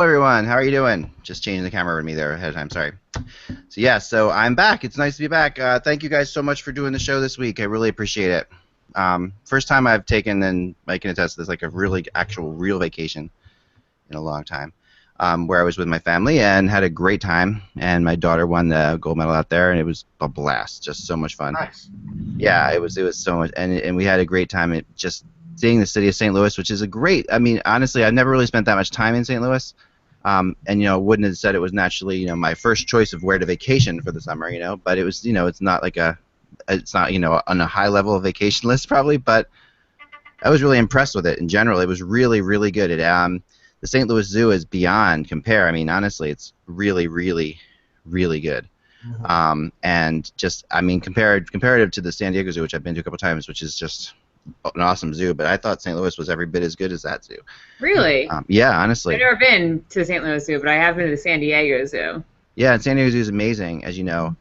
Everyone, how are you doing? Just changing the camera with me there ahead of time. Sorry. So I'm back. It's nice to be back. Thank you guys so much for doing the show this week. I really appreciate it. First time I've taken, and I can attest to this, like a really actual real vacation in a long time, where I was with my family and had a great time. And my daughter won the gold medal out there, and it was a blast. Just so much fun. Nice. Yeah, it was so much, and we had a great time. It just seeing the city of St. Louis, which is a great. I mean, honestly, I've never really spent that much time in St. Louis. And wouldn't have said it was naturally my first choice of where to vacation for the summer, but it was it's not like it's not on a high level of vacation list probably, but I was really impressed with it in general. It was really really good. The St. Louis Zoo is beyond compare. I mean, honestly, it's really really really good. And just comparative to the San Diego Zoo, which I've been to a couple times, which is just an awesome zoo, but I thought St. Louis was every bit as good as that zoo. Really? Yeah, honestly. I've never been to St. Louis Zoo, but I have been to the San Diego Zoo. Yeah, and San Diego Zoo is amazing, as you know.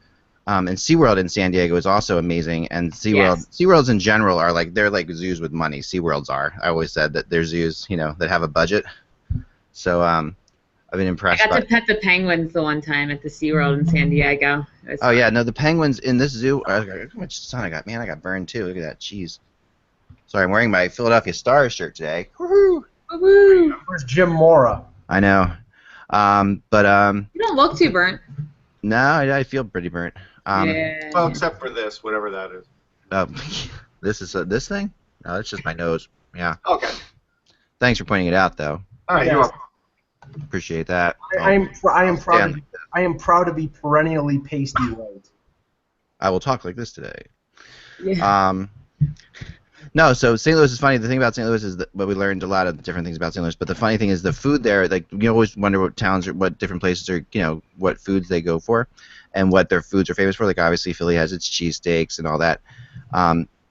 And SeaWorld in San Diego is also amazing, and SeaWorlds in general are they're like zoos with money. SeaWorlds are. I always said that they're zoos, that have a budget. So I've been impressed. I got to pet the penguins the one time at the SeaWorld in San Diego. Oh yeah, no, the penguins in this zoo. Look how much sun I got. Man, I got burned too. Look at that. Jeez. Sorry, I'm wearing my Philadelphia Stars shirt today. Woohoo! Woohoo! Where's Jim Mora? I know. You don't look too burnt. No, I feel pretty burnt. Yeah. Well, except for this, whatever that is. This is this thing? No, it's just my nose. Yeah. Okay. Thanks for pointing it out, though. All right, you're welcome. Appreciate that. I am proud to be perennially pasty white. I will talk like this today. Yeah. No, so St. Louis is funny. The thing about St. Louis is that we learned a lot of different things about St. Louis. But the funny thing is the food there. Like you always wonder what towns or what different places are, what foods they go for, and what their foods are famous for. Like obviously Philly has its cheesesteaks and all that.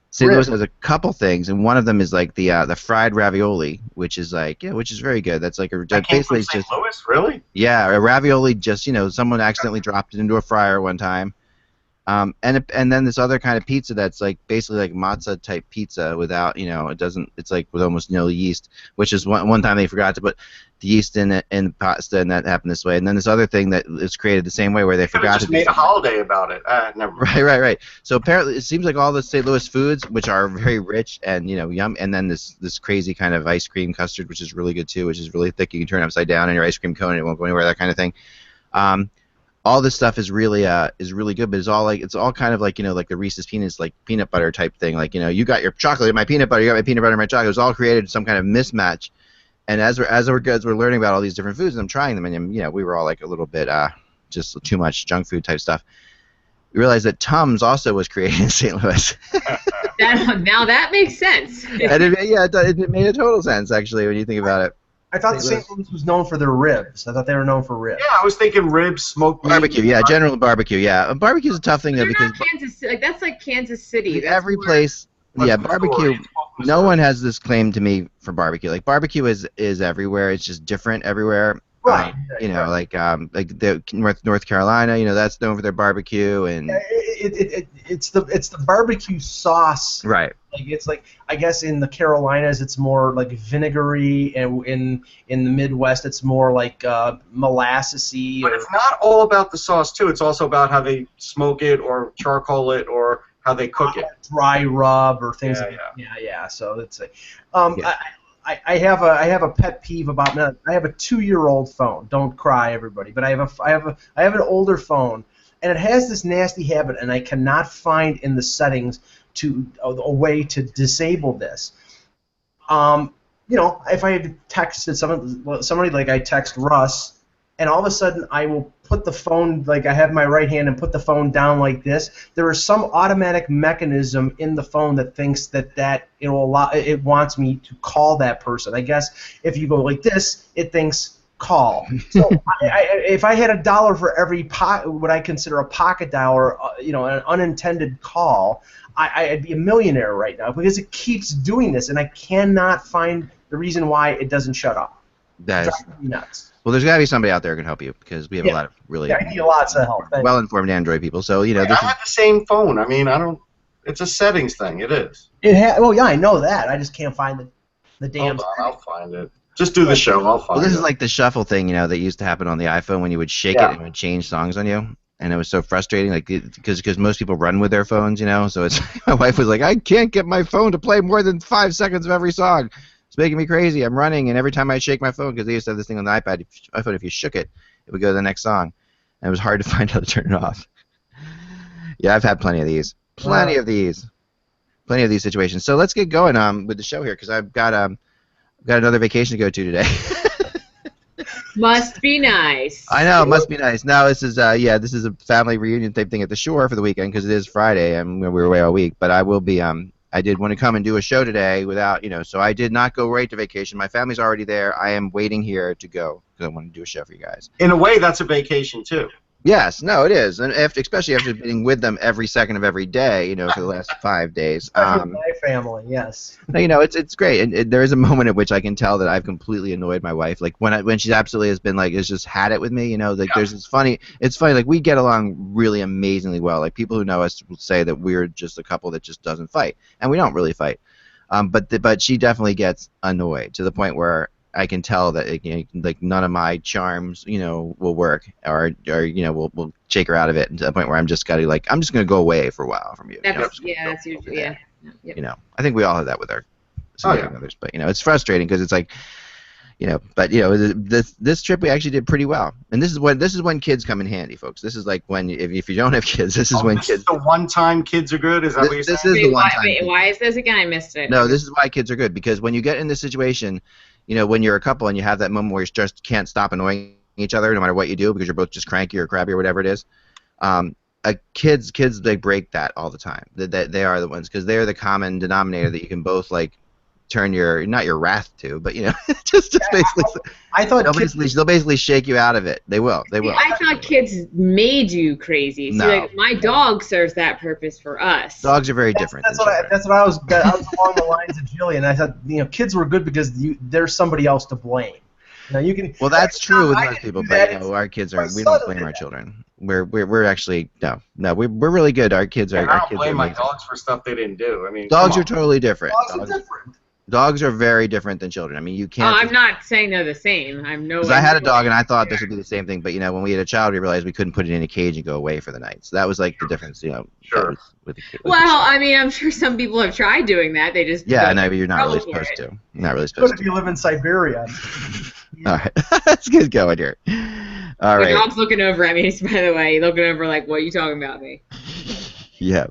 St. Louis has a couple things, and one of them is like the fried ravioli, which is which is very good. That's like basically it's just St. Louis, really? Yeah, a ravioli. Just someone accidentally dropped it into a fryer one time. And then this other kind of pizza that's like basically like matzah type pizza without it's like with almost no yeast, which is one time they forgot to put the yeast in the pasta, and that happened this way. And then this other thing that is created the same way where they forgot to made a holiday about it. Never mind. Right. So apparently it seems like all the St. Louis foods, which are very rich and yum, and then this crazy kind of ice cream custard, which is really good too, which is really thick. You can turn it upside down in your ice cream cone and it won't go anywhere. That kind of thing. All this stuff is really good, but it's all kind of like like the Reese's Peanuts like peanut butter type thing. Like you got your chocolate in my peanut butter, you got my peanut butter in my chocolate. It was all created some kind of mismatch. And as we're learning about all these different foods and I'm trying them, and we were all like a little bit just too much junk food type stuff. We realized that Tums also was created in St. Louis. Now that makes sense. And it made a total sense actually when you think about it. I thought St. Louis was known for their ribs. I thought they were known for ribs. Yeah, I was thinking ribs, smoked meat. Barbecue, yeah, general barbecue, yeah. Barbecue's a tough thing though because that's like Kansas City. Every place, barbecue. No one has this claim to me for barbecue. Like barbecue is everywhere. It's just different everywhere. Right. Like the North Carolina, that's known for their barbecue and. It's the barbecue sauce. Right. It's like I guess in the Carolinas it's more like vinegary, and in the Midwest it's more like molassesy. But it's not all about the sauce too. It's also about how they smoke it or charcoal it or how they cook it. Dry rub or things like that. Yeah. So it's like I have a pet peeve about I have a 2-year-old phone. Don't cry, everybody. But I have an older phone. And it has this nasty habit, and I cannot find in the settings a way to disable this. If I had texted somebody like I text Russ, and all of a sudden I will put the phone, like I have my right hand and put the phone down like this, there is some automatic mechanism in the phone that thinks that it wants me to call that person. I guess if you go like this, it thinks call. So if I had $1 for every what I consider a pocket dialer, an unintended call, I'd be a millionaire right now because it keeps doing this, and I cannot find the reason why it doesn't shut up. That is drives me nuts. Well, there's got to be somebody out there who can help you because we have a lot of really I need lots of help. well-informed Android people. So I have the same phone. I mean, I don't. It's a settings thing. It is. Well, yeah, I know that. I just can't find the damn. Hold on, I'll find it. Just do the show. I'll find Well, this it. is like the shuffle thing, that used to happen on the iPhone when you would shake it and it would change songs on you. And it was so frustrating, like, because most people run with their phones, so it's my wife was like, I can't get my phone to play more than 5 seconds of every song. It's making me crazy. I'm running, and every time I shake my phone, because they used to have this thing on the iPhone, if you shook it, it would go to the next song. And it was hard to find how to turn it off. Yeah, I've had plenty of these. Plenty of these situations. So let's get going with the show here, because I've got another vacation to go to today. Must be nice. I know, it must be nice. Now this is a family reunion type thing at the shore for the weekend because it is Friday and we were away all week. But I will be I did want to come and do a show today without so I did not go right to vacation. My family's already there. I am waiting here to go because I want to do a show for you guys. In a way, that's a vacation too. Yes, no, it is, and especially after being with them every second of every day, for the last 5 days. My family, yes. No, it's great, and there is a moment at which I can tell that I've completely annoyed my wife. Like when she absolutely has been has just had it with me. Like there's this funny. It's funny. Like we get along really amazingly well. Like people who know us will say that we're just a couple that just doesn't fight, and we don't really fight. But she definitely gets annoyed to the point where I can tell that like none of my charms, will work, or will shake her out of it, to the point where I'm just gonna go away for a while from you. That's usually Yep. I think we all have that with our significant others, but it's frustrating because it's like, but this trip we actually did pretty well, and this is when kids come in handy, folks. This is like when if you don't have kids, this is when kids. Is the one time kids are good. Is that what you're saying? This is the one time. Wait, why is this again? I missed it. No, this is why kids are good, because when you get in this situation. When you're a couple and you have that moment where you just can't stop annoying each other no matter what you do because you're both just cranky or crabby or whatever it is, kids they break that all the time. They are the ones because they're the common denominator that you can both turn not your wrath to, but just basically. I thought they'll basically shake you out of it. They will. I thought kids made you crazy. See, no. my dog serves that purpose for us. Dogs are very different. That's what I was along the lines of Jillian. I thought kids were good because there's somebody else to blame. You can. Well, that's true with most people, but our kids are. We don't blame our children. We're actually no. We're really good. Our kids are. I don't blame my dogs for stuff they didn't do. I mean, dogs are totally different. Dogs are different. Dogs are very different than children. I mean, you can't. I'm not saying they're the same. Because I had a dog and I thought this would be the same thing, but when we had a child, we realized we couldn't put it in a cage and go away for the night. So that was the difference, Sure. With the kid. Well, I mean, I'm sure some people have tried doing that. They just no, but you're not really supposed to. You're not really supposed to. If you live in Siberia. All right, let's get going here. All right. My dog's looking over at me. By the way, looking over like, "What are you talking about me?" Yeah.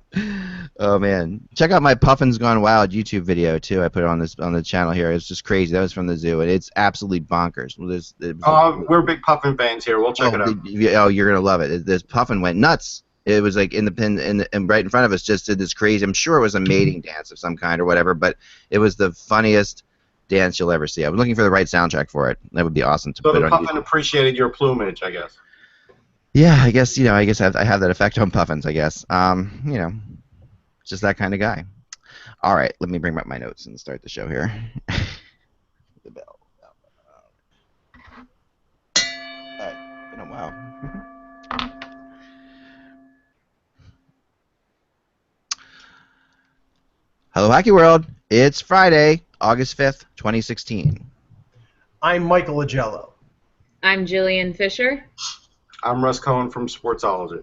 Oh man, check out my Puffins Gone Wild YouTube video too. I put it on the channel here. It's just crazy. That was from the zoo, and it's absolutely bonkers. We're big Puffin fans here. We'll check it out. You're gonna love it. This Puffin went nuts. It was like in the pin and right in front of us. Just did this crazy. I'm sure it was a mating dance of some kind or whatever, but it was the funniest dance you'll ever see. I was looking for the right soundtrack for it. That would be awesome to put it on YouTube. So the Puffin appreciated your plumage, I guess. Yeah, I guess I have that effect on Puffins. I guess just that kind of guy. All right, let me bring up my notes and start the show here. The bell. All right, been a while. Hello, Hockey World. It's Friday, August 5th, 2016. I'm Michael Agello. I'm Jillian Fisher. I'm Russ Cohen from Sportsology.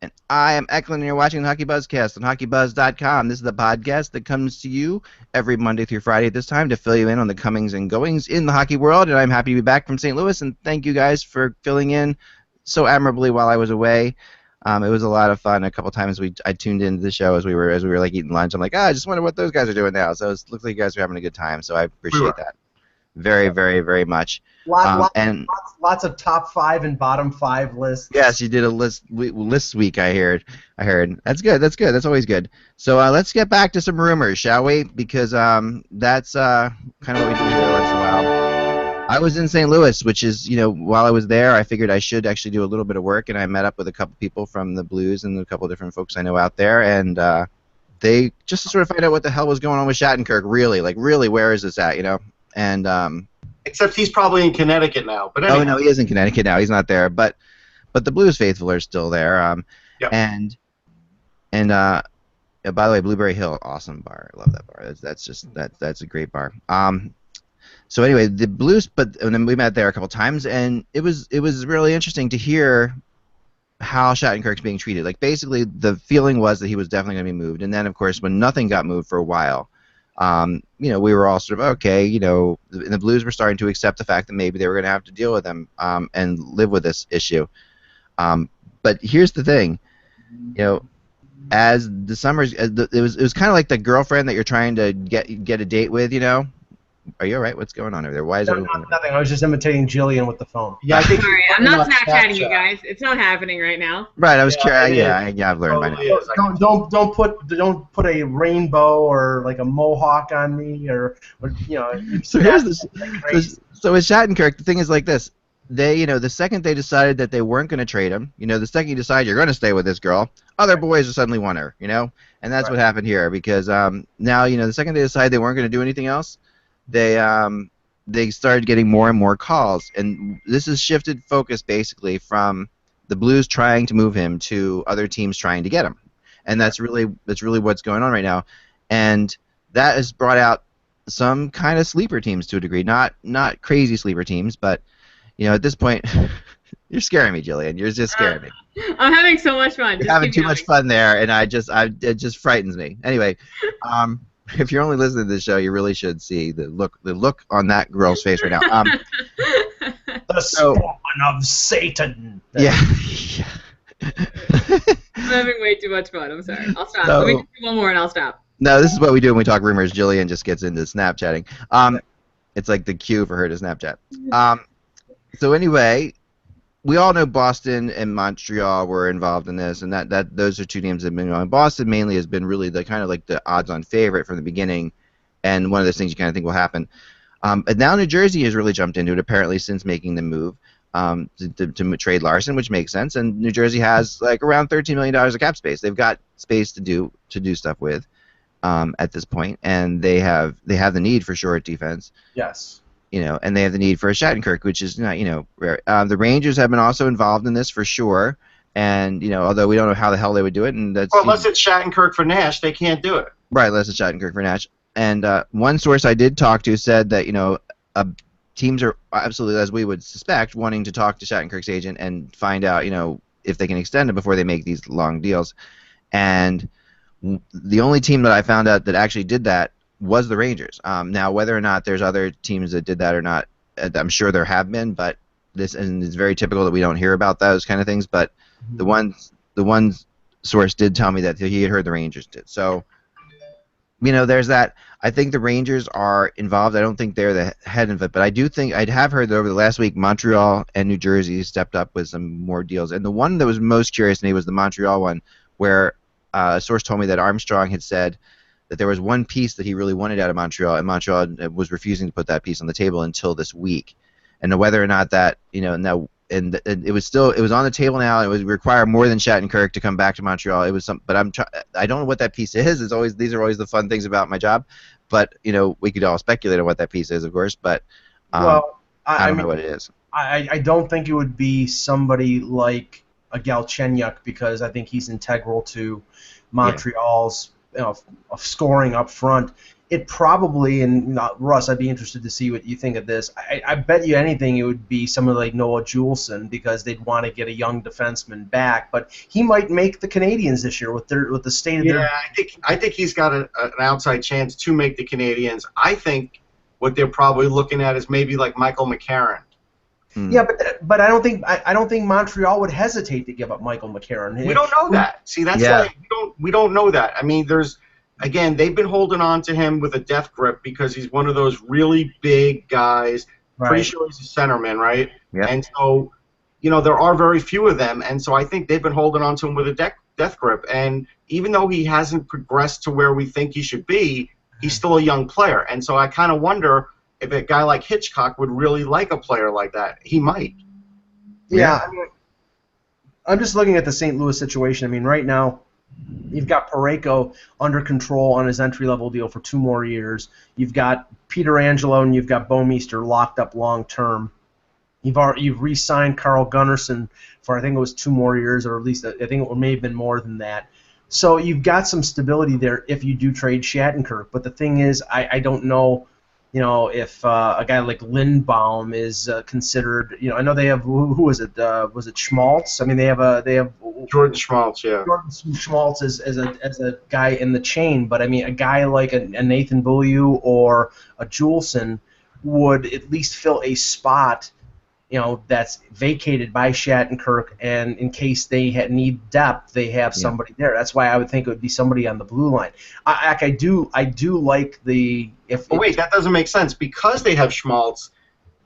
And I am Eklund, and you're watching the HockeyBuzzCast on HockeyBuzz.com. This is the podcast that comes to you every Monday through Friday at this time to fill you in on the comings and goings in the hockey world. And I'm happy to be back from St. Louis, and thank you guys for filling in so admirably while I was away. It was a lot of fun. A couple times I tuned into the show as we were eating lunch. I'm like, I just wonder what those guys are doing now. So it looks like you guys are having a good time. So I appreciate that very, very, very much. Lots of top 5 and bottom 5 lists. Yes, you did a list week. I heard. That's good. That's always good. So let's get back to some rumors, shall we? Because that's kind of what we do here once in a while. I was in St. Louis, which is, while I was there, I figured I should actually do a little bit of work, and I met up with a couple people from the Blues and a couple different folks I know out there, and they just to sort of find out what the hell was going on with Shattenkirk. Really, where is this at? And except he's probably in Connecticut now. But anyway. Oh no, he is in Connecticut now. He's not there, but the Blues faithful are still there. Yep. And by the way, Blueberry Hill, awesome bar. I love that bar. That's a great bar. So anyway, the Blues, and then we met there a couple times, and it was really interesting to hear how Shattenkirk's being treated. Like, basically, the feeling was that he was definitely going to be moved, and then, of course, when nothing got moved for a while, we were all sort of, okay, the Blues were starting to accept the fact that maybe they were going to have to deal with him and live with this issue. But here's the thing, as the summers, it was kind of like the girlfriend that you're trying to get a date with, Are you all right? What's going on over there? Why is nothing. I was just imitating Jillian with the phone. Yeah, I think. Sorry, I'm not Snapchatting you guys. It's not happening right now. Right, I was curious. Yeah, I've learned by now. Don't put a rainbow or like a mohawk on me or So here's this. So with Shattenkirk, the thing is like this. They, the second they decided that they weren't going to trade him, the second you decide you're going to stay with this girl, other boys suddenly want her, and that's what happened here because now, the second they decided they weren't going to do anything else, they started getting more and more calls, and this has shifted focus basically from the Blues trying to move him to other teams trying to get him, and that's really what's going on right now, and that has brought out some kind of sleeper teams to a degree, not crazy sleeper teams, but at this point, you're scaring me, Jillian. You're just scaring me. I'm having so much fun. You're having too much fun there, and it just frightens me. Anyway, if you're only listening to this show, you really should see the look on that girl's face right now. The spawn of Satan. Yeah. I'm having way too much fun. I'm sorry. I'll stop. Let me do one more and I'll stop. No, this is what we do when we talk rumors. Jillian just gets into Snapchatting. It's like the cue for her to Snapchat. So anyway, we all know Boston and Montreal were involved in this, and that those are two teams that have been going. Boston mainly has been really the kind of like the odds-on favorite from the beginning, and one of those things you kind of think will happen. But now New Jersey has really jumped into it, apparently, since making the move to trade Larson, which makes sense. And New Jersey has like around $13 million of cap space. They've got space to do stuff with at this point, and they have the need for short defense. Yes. And they have the need for a Shattenkirk, which is not, rare. The Rangers have been also involved in this for sure, and although we don't know how the hell they would do it, and that's unless it's Shattenkirk for Nash, they can't do it. Right, unless it's Shattenkirk for Nash. And one source I did talk to said that teams are absolutely, as we would suspect, wanting to talk to Shattenkirk's agent and find out if they can extend it before they make these long deals. And the only team that I found out that actually did that was the Rangers. Now, whether or not there's other teams that did that or not, I'm sure there have been, but it's very typical that we don't hear about those kind of things. But the one source did tell me that he had heard the Rangers did. So, there's that. I think the Rangers are involved. I don't think they're the head of it, but I do think I have heard that over the last week, Montreal and New Jersey stepped up with some more deals. And the one that was most curious to me was the Montreal one, where a source told me that Armstrong had said that there was one piece that he really wanted out of Montreal, and Montreal was refusing to put that piece on the table until this week. And whether or not that, and it was on the table now. It would require more than Shattenkirk to come back to Montreal. It was but I don't know what that piece is. These are always the fun things about my job. But we could all speculate on what that piece is, of course. But I don't know what it is. I don't think it would be somebody like a Galchenyuk, because I think he's integral to Montreal's of scoring up front. It probably, and Russ, I'd be interested to see what you think of this. I bet you anything it would be someone like Noah Juleson, because they'd want to get a young defenseman back. But he might make the Canadians this year with the state of their. Yeah, I think he's got an outside chance to make the Canadians. I think what they're probably looking at is maybe like Michael McCarron. Yeah, but I don't think Montreal would hesitate to give up Michael McCarron. We don't know that. See, that's why we don't know that. I mean, again, they've been holding on to him with a death grip because he's one of those really big guys. Right. Pretty sure he's a centerman, right? Yeah. And so, there are very few of them, and so I think they've been holding on to him with a death grip. And even though he hasn't progressed to where we think he should be, he's still a young player. And so I kind of wonder if a guy like Hitchcock would really like a player like that. He might. Yeah. I mean, I'm just looking at the St. Louis situation. I mean, right now, you've got Parayko under control on his entry-level deal for 2 more years. You've got Peter Angelo and you've got Bouwmeester locked up long-term. You've re-signed Carl Gunnarsson for, I think it was 2 more years, or at least I think it may have been more than that. So you've got some stability there if you do trade Shattenkirk. But the thing is, I don't know if a guy like Lindbaum is considered, I know they have who was it? Was it Schmaltz? I mean, they have Jordan Schmaltz, yeah. Jordan Schmaltz as a guy in the chain, but I mean, a guy like a Nathan Beaulieu or a Juleson would at least fill a spot, that's vacated by Shattenkirk, and in case they need depth, they have somebody there. That's why I would think it would be somebody on the blue line. I do like the wait, that doesn't make sense because they have Schmaltz.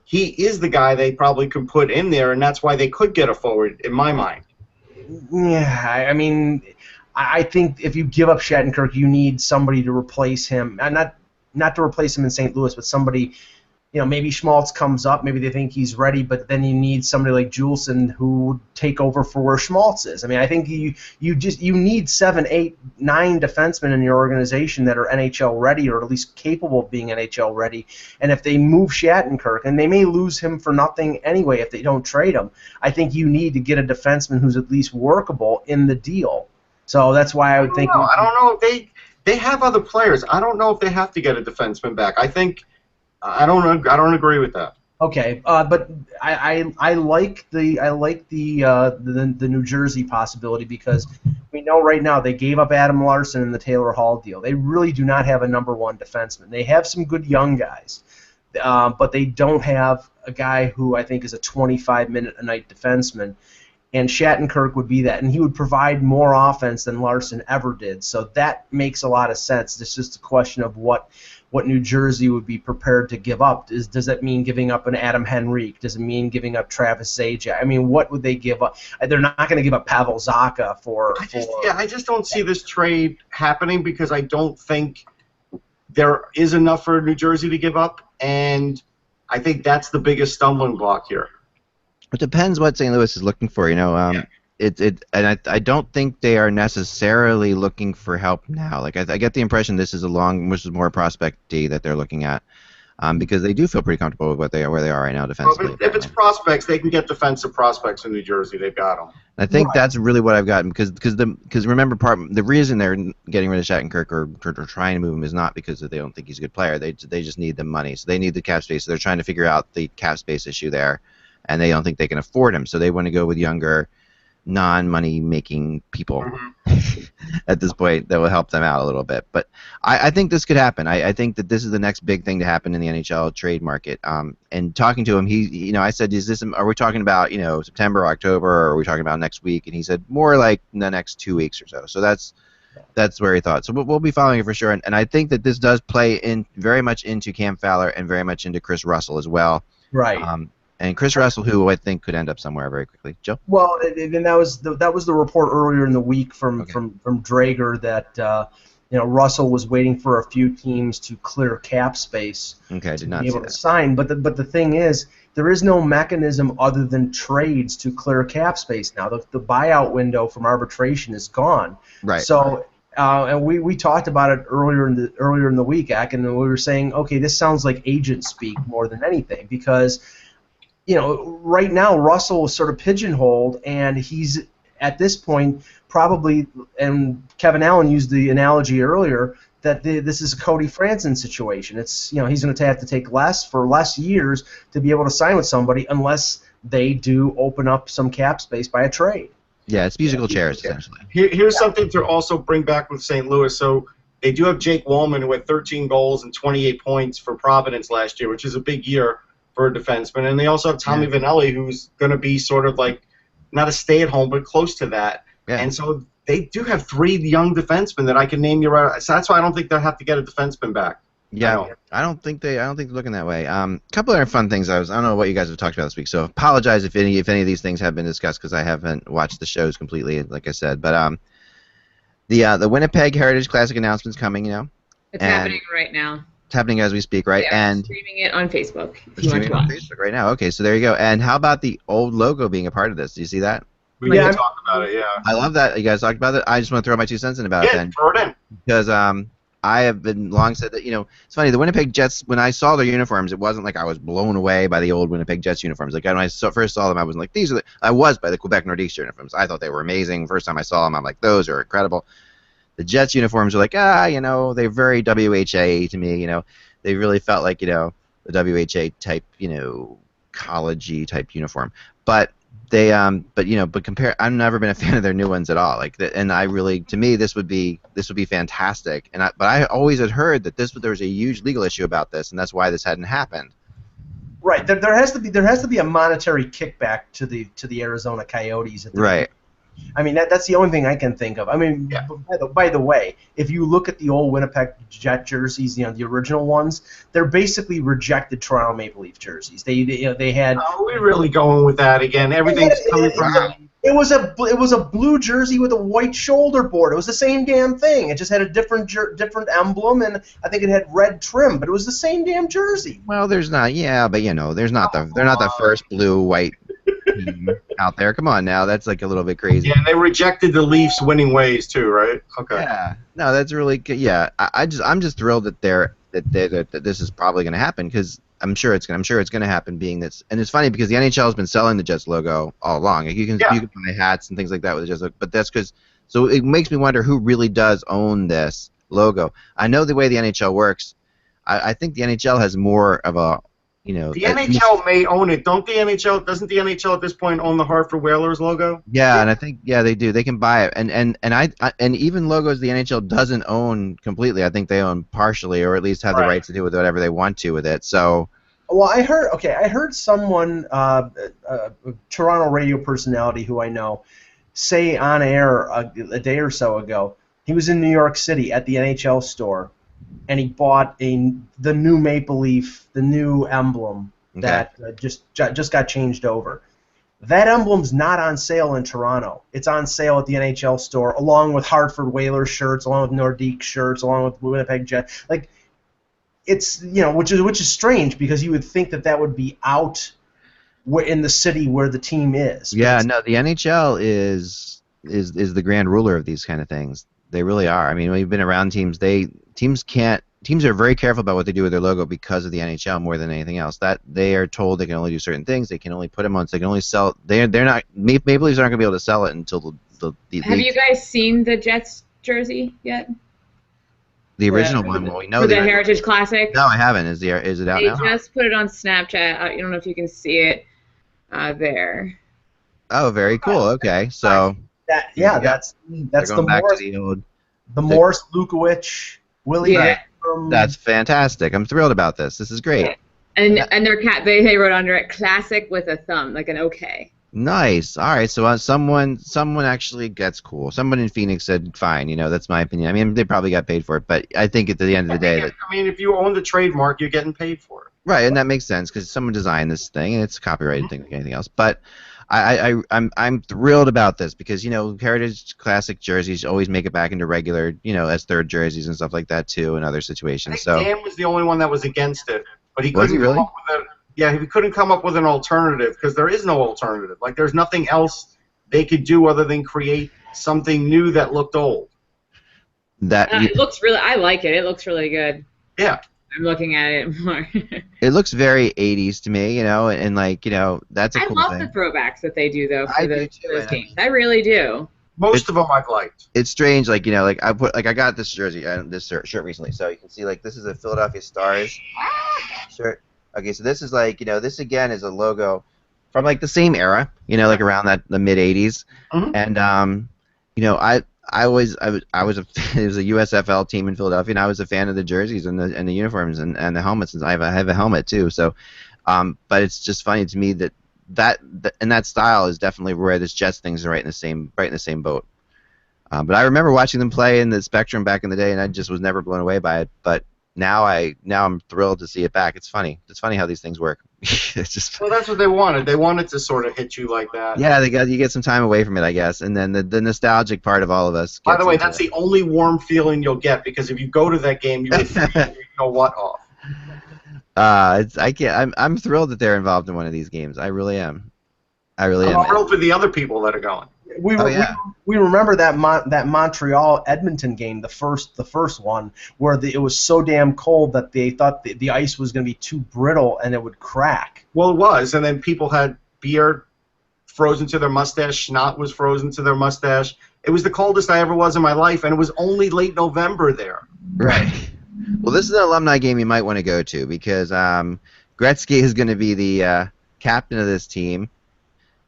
He is the guy they probably could put in there, and that's why they could get a forward in my mind. Yeah, I mean, I think if you give up Shattenkirk, you need somebody to replace him, and not to replace him in St. Louis, but somebody. Maybe Schmaltz comes up, maybe they think he's ready, but then you need somebody like Juleson who would take over for where Schmaltz is. I mean, I think you need 7, 8, 9 defensemen in your organization that are NHL ready or at least capable of being NHL ready. And if they move Shattenkirk, and they may lose him for nothing anyway if they don't trade him, I think you need to get a defenseman who's at least workable in the deal. So that's why I would think. I don't know if they have other players. I don't know if they have to get a defenseman back. I don't agree with that. Okay, but I like the New Jersey possibility because we know right now they gave up Adam Larson in the Taylor Hall deal. They really do not have a number 1 defenseman. They have some good young guys, but they don't have a guy who I think is a 25-minute-a-night defenseman. And Shattenkirk would be that, and he would provide more offense than Larson ever did. So that makes a lot of sense. It's just a question of what New Jersey would be prepared to give up. Does that mean giving up an Adam Henrique? Does it mean giving up Travis Zajac? I mean, what would they give up? They're not going to give up Pavel Zacha for. I just don't see this trade happening because I don't think there is enough for New Jersey to give up, and I think that's the biggest stumbling block here. It depends what St. Louis is looking for, and I don't think they are necessarily looking for help now. Like I get the impression this is more prospect D that they're looking at, because they do feel pretty comfortable with where they are right now defensively. Well, if it's prospects, they can get defensive prospects in New Jersey. They've got them. I think that's really what I've gotten because remember the reason they're getting rid of Shattenkirk or trying to move him is not because they don't think he's a good player. They just need the money, so they need the cap space. So they're trying to figure out the cap space issue there, and they don't think they can afford him, so they want to go with younger, non-money making people at this point that will help them out a little bit. But I think this could happen. I think that this is the next big thing to happen in the NHL trade market. And talking to him, I said, are we talking about September, October, or are we talking about next week? And he said more like the next 2 weeks or so. So that's where he thought. So we'll be following it for sure. And I think that this does play in very much into Cam Fowler and very much into Chris Russell as well. Right. And Chris Russell, who I think could end up somewhere very quickly. Joe? Well, and that was the report earlier in the week from Drager that Russell was waiting for a few teams to clear cap space I did to not be able see to that. sign. But the thing is, there is no mechanism other than trades to clear cap space now. The buyout window from arbitration is gone. Right. So. And we talked about it earlier in the week, Ak, and we were saying, okay, this sounds like agent speak more than anything because. Right now Russell is sort of pigeonholed, and he's at this point probably. And Kevin Allen used the analogy earlier that this is a Cody Franson situation. It's he's going to have to take less years to be able to sign with somebody unless they do open up some cap space by a trade. Yeah, it's musical chairs essentially. Here's something to also bring back with St. Louis. So they do have Jake Wallman, who had 13 goals and 28 points for Providence last year, which is a big year for a defenseman. And they also have Tommy Vannelli, who's going to be sort of like not a stay-at-home, but close to that. Yeah. And so they do have 3 young defensemen that I can name you right. So that's why I don't think they'll have to get a defenseman back. Yeah, I don't think they're looking that way. A couple other fun things. I don't know what you guys have talked about this week, so apologize if any of these things have been discussed because I haven't watched the shows completely, like I said. But the Winnipeg Heritage Classic announcement's coming. It's happening right now. It's happening as we speak, right? And streaming it on Facebook. If you want to watch. On Facebook right now. Okay, so there you go. And how about the old logo being a part of this? Do you see that? We need to talk about it. Yeah. I love that. You guys talked about it. I just want to throw my 2 cents in about it then. Throw it in. Because I have been long said that it's funny. The Winnipeg Jets. When I saw their uniforms, it wasn't like I was blown away by the old Winnipeg Jets uniforms. Like when I first saw them, I was like, these are. I was by the Quebec Nordiques uniforms. I thought they were amazing. First time I saw them, I'm like, those are incredible. The Jets uniforms are like, they're very WHA to me. They really felt like, the WHA type, college-y type uniform. But but compare. I've never been a fan of their new ones at all. And I really, to me, this would be fantastic. But I always had heard that there was a huge legal issue about this, and that's why this hadn't happened. Right. There has to be a monetary kickback to the Arizona Coyotes. Right. I mean, that's the only thing I can think of. I mean, by the way, if you look at the old Winnipeg Jet jerseys, the original ones, they're basically rejected Toronto Maple Leaf jerseys. They had. Are we really going with that again? Everything's coming from them. It was a blue jersey with a white shoulder board. It was the same damn thing. It just had a different emblem, and I think it had red trim, but it was the same damn jersey. Well, there's not. Yeah, but there's not they're not the first blue-white team out there. Come on now, that's like a little bit crazy. Yeah, and they rejected the Leafs' winning ways too, right? Okay. Yeah. No, that's really good. Yeah, I'm just thrilled that that this is probably going to happen, because I'm sure it's going to happen. Being this, and it's funny because the NHL has been selling the Jets logo all along. Like you can buy hats and things like that with the Jets logo, but that's because. So it makes me wonder who really does own this logo. I know the way the NHL works. I think the NHL has more of a The NHL may own it. Doesn't the NHL at this point own the Hartford Whalers logo? Yeah, and I think they do. They can buy it, and even logos the NHL doesn't own completely. I think they own partially, or at least have the rights to do with whatever they want to with it. So. Well, I heard someone, a Toronto radio personality who I know, say on air a day or so ago, he was in New York City at the NHL store, and he bought the new Maple Leaf, the new emblem that just got changed over. That emblem's not on sale in Toronto. It's on sale at the NHL store, along with Hartford Whalers shirts, along with Nordique shirts, along with Winnipeg Jet. Like, it's which is strange, because you would think that would be out in the city where the team is. Yeah, no, the NHL is the grand ruler of these kind of things. They really are. I mean, we've been around teams. Teams are very careful about what they do with their logo because of the NHL more than anything else. That they are told they can only do certain things. They can only put them on. So they can only sell. They're not. Maple Leafs aren't going to be able to sell it until the Have you guys seen the Jets jersey yet? The original one. Well, we know for the Heritage Classic. No, I haven't. Is it out now? They just put it on Snapchat. I don't know if you can see it there. Oh, very cool. Okay, so. That's the Morse Lukowich, Willie. Yeah. That's fantastic. I'm thrilled about this. This is great. And they wrote under it classic with a thumb, like an OK. Nice. All right. So someone actually gets cool. Someone in Phoenix said, "Fine." That's my opinion. I mean, they probably got paid for it, but I think at the end of the day, if you own the trademark, you're getting paid for it. Right, and that makes sense because someone designed this thing, and it's a copyrighted thing like anything else. But I'm thrilled about this because Heritage Classic jerseys always make it back into regular as third jerseys and stuff like that too in other situations. I think Dan was the only one that was against it, but he couldn't really? come up with he couldn't come up with an alternative because there is no alternative. Like there's nothing else they could do other than create something new that looked old. It looks really. I like it. It looks really good. Yeah. I'm looking at it more. It looks very 80s to me, and that's a cool thing. I love the throwbacks that they do though for those games. I really do. Most of them I've liked. It's strange, I got this jersey, this shirt recently, so you can see this is a Philadelphia Stars shirt. Okay, so this is this again is a logo from the same era, around the mid 80s, and it was a USFL team in Philadelphia, and I was a fan of the jerseys and the uniforms and the helmets. And I have a helmet too. So, but it's just funny to me that style is definitely where this Jets thing's right in the same boat. But I remember watching them play in the Spectrum back in the day, and I just was never blown away by it. But now I'm thrilled to see it back. It's funny. It's funny how these things work. It's just well, that's what they wanted. They wanted to sort of hit you like that. Yeah, you get some time away from it, I guess, and then the nostalgic part of all of us. By the way, that's the only warm feeling you'll get because if you go to that game, you would off. I'm thrilled that they're involved in one of these games. I really am. I'm thrilled for the other people that are going. We remember that Montreal Edmonton game, the first one, where it was so damn cold that they thought the ice was going to be too brittle and it would crack. Well, it was, and then people had beer frozen to their mustache, schnapps was frozen to their mustache. It was the coldest I ever was in my life, and it was only late November there. Right. Well, this is an alumni game you might want to go to because Gretzky is going to be the captain of this team.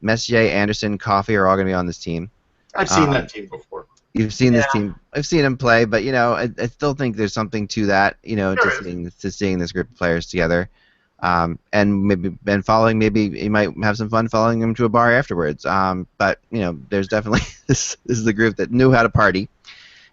Messier, Anderson, Coffey are all going to be on this team. I've seen that team before. You've seen this team. I've seen him play, but I still think there's something to that. To seeing this group of players together, and following. Maybe you might have some fun following them to a bar afterwards. But there's definitely this is the group that knew how to party,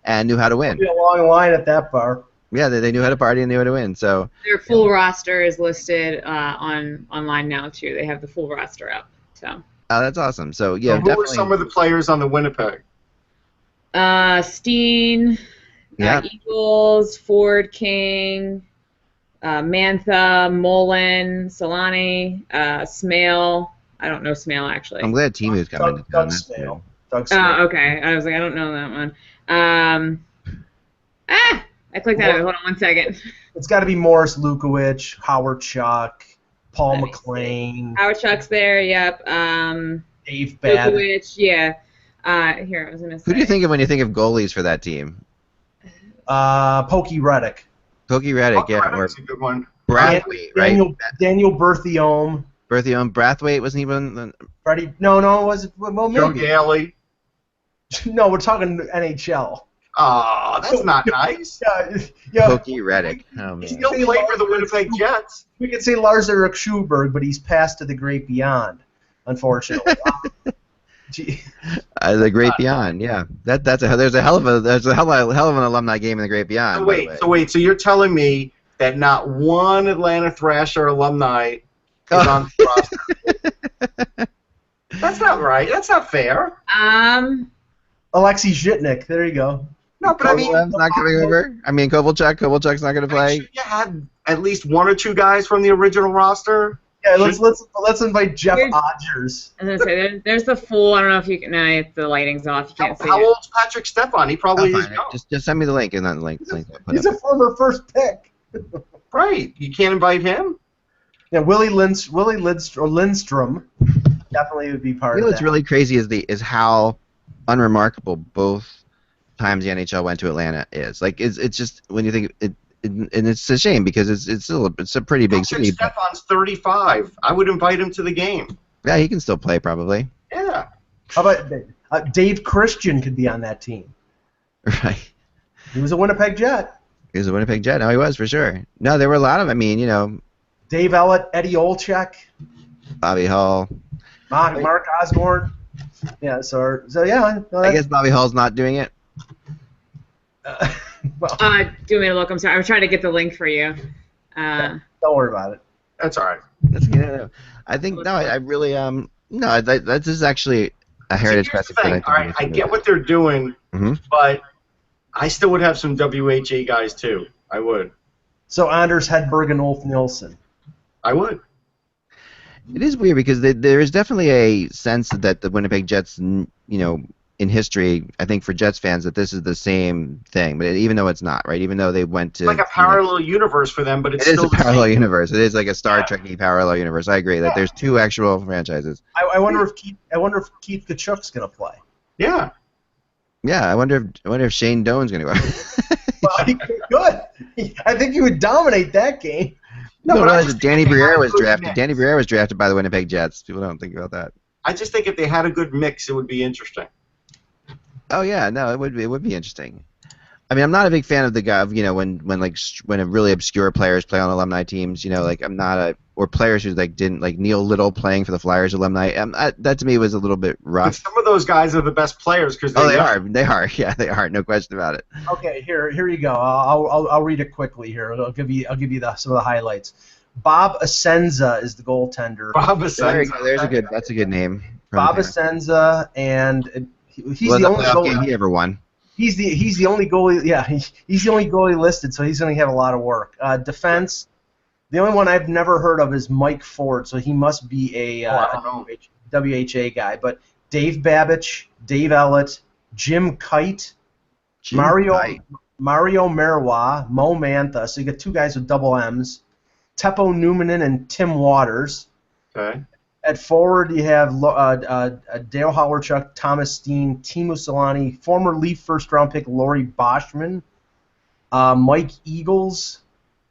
and knew how to win. There'll be a long line at that bar. Yeah, they knew how to party and knew how to win. So their full roster is listed online now too. They have the full roster up. So. Oh, that's awesome. So yeah, who were some of the players on the Winnipeg? Steen, Eagles, Ford, King, Mantha, Mullen, Solani, Smale. I don't know Smale actually. I'm glad Timu's coming to town. Doug Smale. Okay. I was like, I don't know that one. I clicked out of it. Hold on 1 second. It's got to be Morris Lukowich, Howard Chuck, Paul McLean. Howard Chuck's there. Yep. Dave Babb. Lukowich. Yeah. Here, I was gonna say. Who do you think of when you think of goalies for that team? Pokey Reddick. Pokey Reddick, yeah. That's a good one. Brathwaite, right? Daniel Berthiaume. Brathwaite wasn't even. Freddie? No, it was maybe. Joe Gailey. No, we're talking NHL. Oh, that's not nice. Yeah. Pokey Reddick. Oh, man. He still played for the Winnipeg Jets. We could say Lars-Erik Schuberg, but he's passed to the great beyond, unfortunately. The Great Beyond, yeah. There's a hell of an alumni game in the Great Beyond. So you're telling me that not one Atlanta Thrasher alumni is on the roster? That's not right. That's not fair. Alexei Zhitnik. There you go. No, but Kovalev's not coming over. I mean, Kovalchuk's not going to play. You had at least one or two guys from the original roster. Yeah, let's invite Jeff Odgers. I was gonna say there's the full. I don't know if you can. No, the lighting's off. You can't see How it. old's Patrick Stefan? He probably is young. Just send me the link and then the link. He's a former first pick. Right. You can't invite him. Yeah, Willie Lindstrom definitely would be part of that. What's really crazy is how unremarkable both times the NHL went to Atlanta is. Like it's just when you think it. And it's a shame because it's a pretty big city. Stefan's 35. I would invite him to the game. Yeah, he can still play probably. Yeah. How about Dave Christian could be on that team? Right. He was a Winnipeg Jet. He was a Winnipeg Jet. No, he was for sure. No, there were a lot of. Dave Ellett, Eddie Olczyk, Bobby Hull, Mark Osborne. Yeah. So yeah. No, I guess Bobby Hull's not doing it. Do you want me to look? I'm sorry. I was trying to get the link for you. Don't worry about it. That's all right. That's good. I think I really this is actually a heritage festival. All right, I get what they're doing, but I still would have some WHA guys too. I would. So Anders Hedberg and Ulf Nilsson. I would. It is weird because there is definitely a sense that the Winnipeg Jets, in history, I think for Jets fans that this is the same thing, but even though it's not, right? Even though they went to... It's like a parallel universe for them, but it's still still a parallel universe. It is like a Star Trek-y parallel universe. I agree that there's two actual franchises. I wonder if Keith Kachuk's going to play. Yeah. Yeah, I wonder if Shane Doan's going to go. Well, he could. I think he would dominate that game. No, Danny Briere was drafted. Danny Briere was drafted by the Winnipeg Jets. People don't think about that. I just think if they had a good mix, it would be interesting. Oh yeah, no, it would be interesting. I mean, I'm not a big fan of the guy of when a really obscure players play on alumni teams. I'm not or players who didn't Neil Little playing for the Flyers alumni. That to me was a little bit rough. But some of those guys are the best players because they are. Yeah, they are. No question about it. Okay, here you go. I'll read it quickly here. I'll give you some of the highlights. Bob Asenza is the goaltender. Bob Asenza. That's a good name. Bob Asenza, and he's the only goalie he ever won. He's the only goalie. Yeah, he's the only goalie listed, so he's going to have a lot of work. Defense. The only one I've never heard of is Mike Ford, so he must be a WHA guy. But Dave Babich, Dave Ellett, Jim Kite, Mario Marois, Mo Mantha. So you got two guys with double M's. Teppo Numminen and Tim Waters. Okay. At forward, you have Dale Hawerchuk, Thomas Steen, Teemu Solani, former Leaf first-round pick Laurie Boschman, Mike Eagles,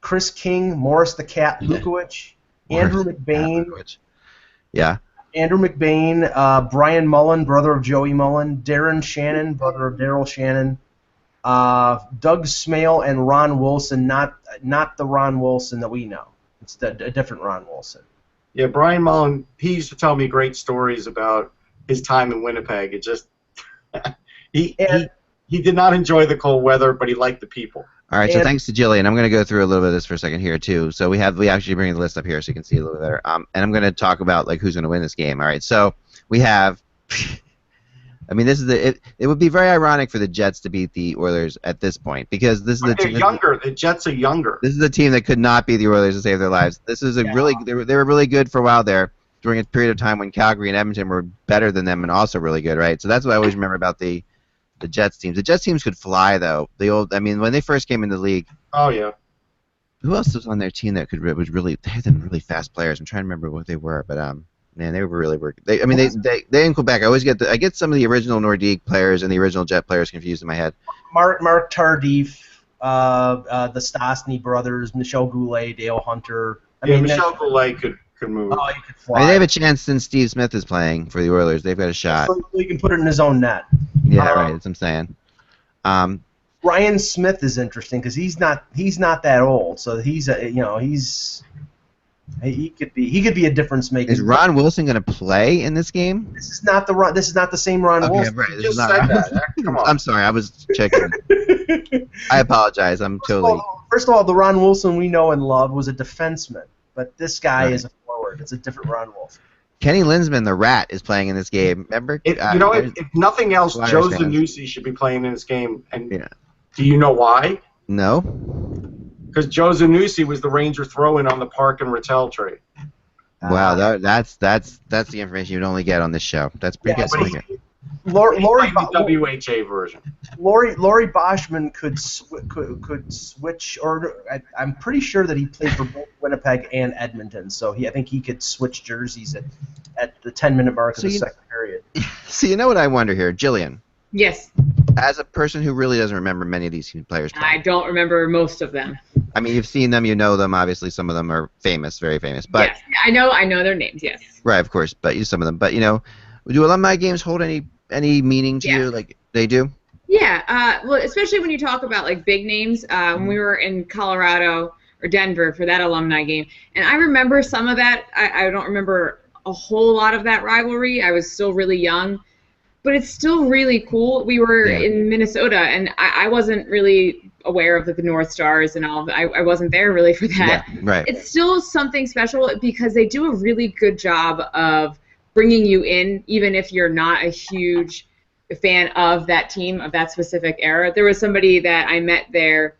Chris King, Morris the Cat Lukowicz, Andrew McBain. Yeah. Andrew McBain, Brian Mullen, brother of Joey Mullen, Darren Shannon, brother of Daryl Shannon, Doug Smale, and Ron Wilson, not the Ron Wilson that we know. It's a different Ron Wilson. Yeah, Brian Mullen, he used to tell me great stories about his time in Winnipeg. It just he did not enjoy the cold weather, but he liked the people. All right, so thanks to Jillian. I'm going to go through a little bit of this for a second here too. So we actually bring the list up here so you can see a little bit better. And I'm going to talk about like who's going to win this game. All right, so we have. I mean, this is it would be very ironic for the Jets to beat the Oilers at this point because this is the team. They're younger. The Jets are younger. This is the team that could not beat the Oilers to save their lives. This is really they were really good for a while there during a period of time when Calgary and Edmonton were better than them and also really good, right? So that's what I always remember about the Jets teams. The Jets teams could fly though. I mean, when they first came into the league. Oh yeah. Who else was on their team that was really? They had some really fast players. I'm trying to remember what they were, but man, they were really working. They in Quebec. I get some of the original Nordique players and the original Jet players confused in my head. Mark Tardif, the Stastny brothers, Michel Goulet, Dale Hunter. Michel Goulet could move. Oh, he could fly. I mean, they have a chance since Steve Smith is playing for the Oilers. They've got a shot. So he can put it in his own net. Yeah, right. That's what I'm saying. Ryan Smith is interesting because he's not that old, so he could be a difference maker. Is Ron Wilson going to play in this game? This is not the same Ron Wilson. Right. Just said that. Come on. I'm sorry. I was checking. I apologize. First of all, the Ron Wilson we know and love was a defenseman, but this guy is a forward. It's a different Ron Wilson. Kenny Linsman, the Rat, is playing in this game. Remember? If nothing else, Joe Zanussi should be playing in this game. And do you know why? No. Because Joe Zanussi was the Ranger throw-in on the Park and Rattel trade. Wow, that's the information you'd only get on this show. That's pretty good. Lori WHA version. Laurie Boschman could switch, or I'm pretty sure that he played for both Winnipeg and Edmonton, so I think he could switch jerseys at the 10-minute mark of the second period. So you know what I wonder here, Jillian? Yes. As a person who really doesn't remember many of these players playing. I don't remember most of them. I mean, you've seen them, you know them. Obviously, some of them are famous, very famous. But yes, I know their names. Yes. Right, of course, but some of them. But do alumni games hold any meaning to you? Like they do? Yeah. Well, especially when you talk about like big names. When we were in Colorado or Denver for that alumni game, and I remember some of that. I don't remember a whole lot of that rivalry. I was still really young. But it's still really cool. We were in Minnesota, and I wasn't really aware of the North Stars and all. I wasn't there really for that. Yeah, right. It's still something special because they do a really good job of bringing you in, even if you're not a huge fan of that team, of that specific era. There was somebody that I met there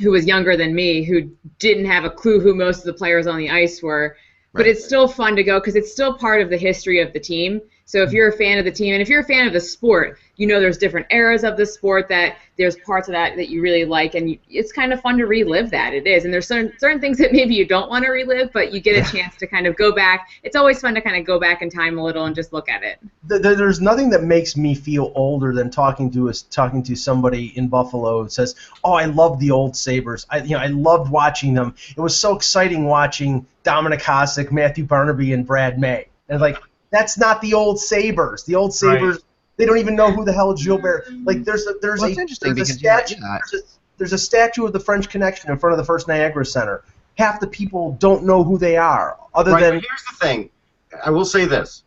who was younger than me who didn't have a clue who most of the players on the ice were. But it's still fun to go because it's still part of the history of the team. So if you're a fan of the team, and if you're a fan of the sport, there's different eras of the sport that there's parts of that you really like, and it's kind of fun to relive that. It is, and there's certain things that maybe you don't want to relive, but you get a chance to kind of go back. It's always fun to kind of go back in time a little and just look at it. There's nothing that makes me feel older than talking to somebody in Buffalo who says, "Oh, I love the old Sabres. I loved watching them. It was so exciting watching Dominic Hasek, Matthew Barnaby, and Brad May." And that's not the old Sabres. The old Sabres, they don't even know who the hell Gilbert. There's a statue of the French Connection in front of the First Niagara Center. Half the people don't know who they are. But here's the thing. I will say this.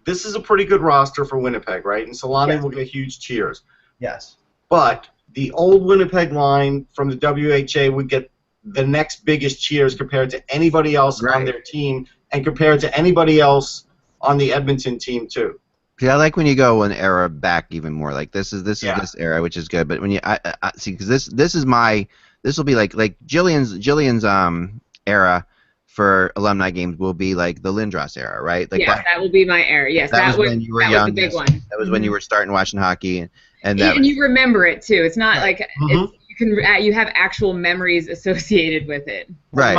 This is a pretty good roster for Winnipeg, right? And Solani will get huge cheers. Yes. But the old Winnipeg line from the WHA would get the next biggest cheers compared to anybody else on their team and compared to anybody else on the Edmonton team too. See, I like when you go an era back even more. Like this is this era, which is good. But when I see, because this will be like Jillian's era for alumni games will be like the Lindros era, right? Like that will be my era. Yes, that was when you were young. Was the big one. That was when you were starting watching hockey, and you remember it too. It's not like you have actual memories associated with it. Right.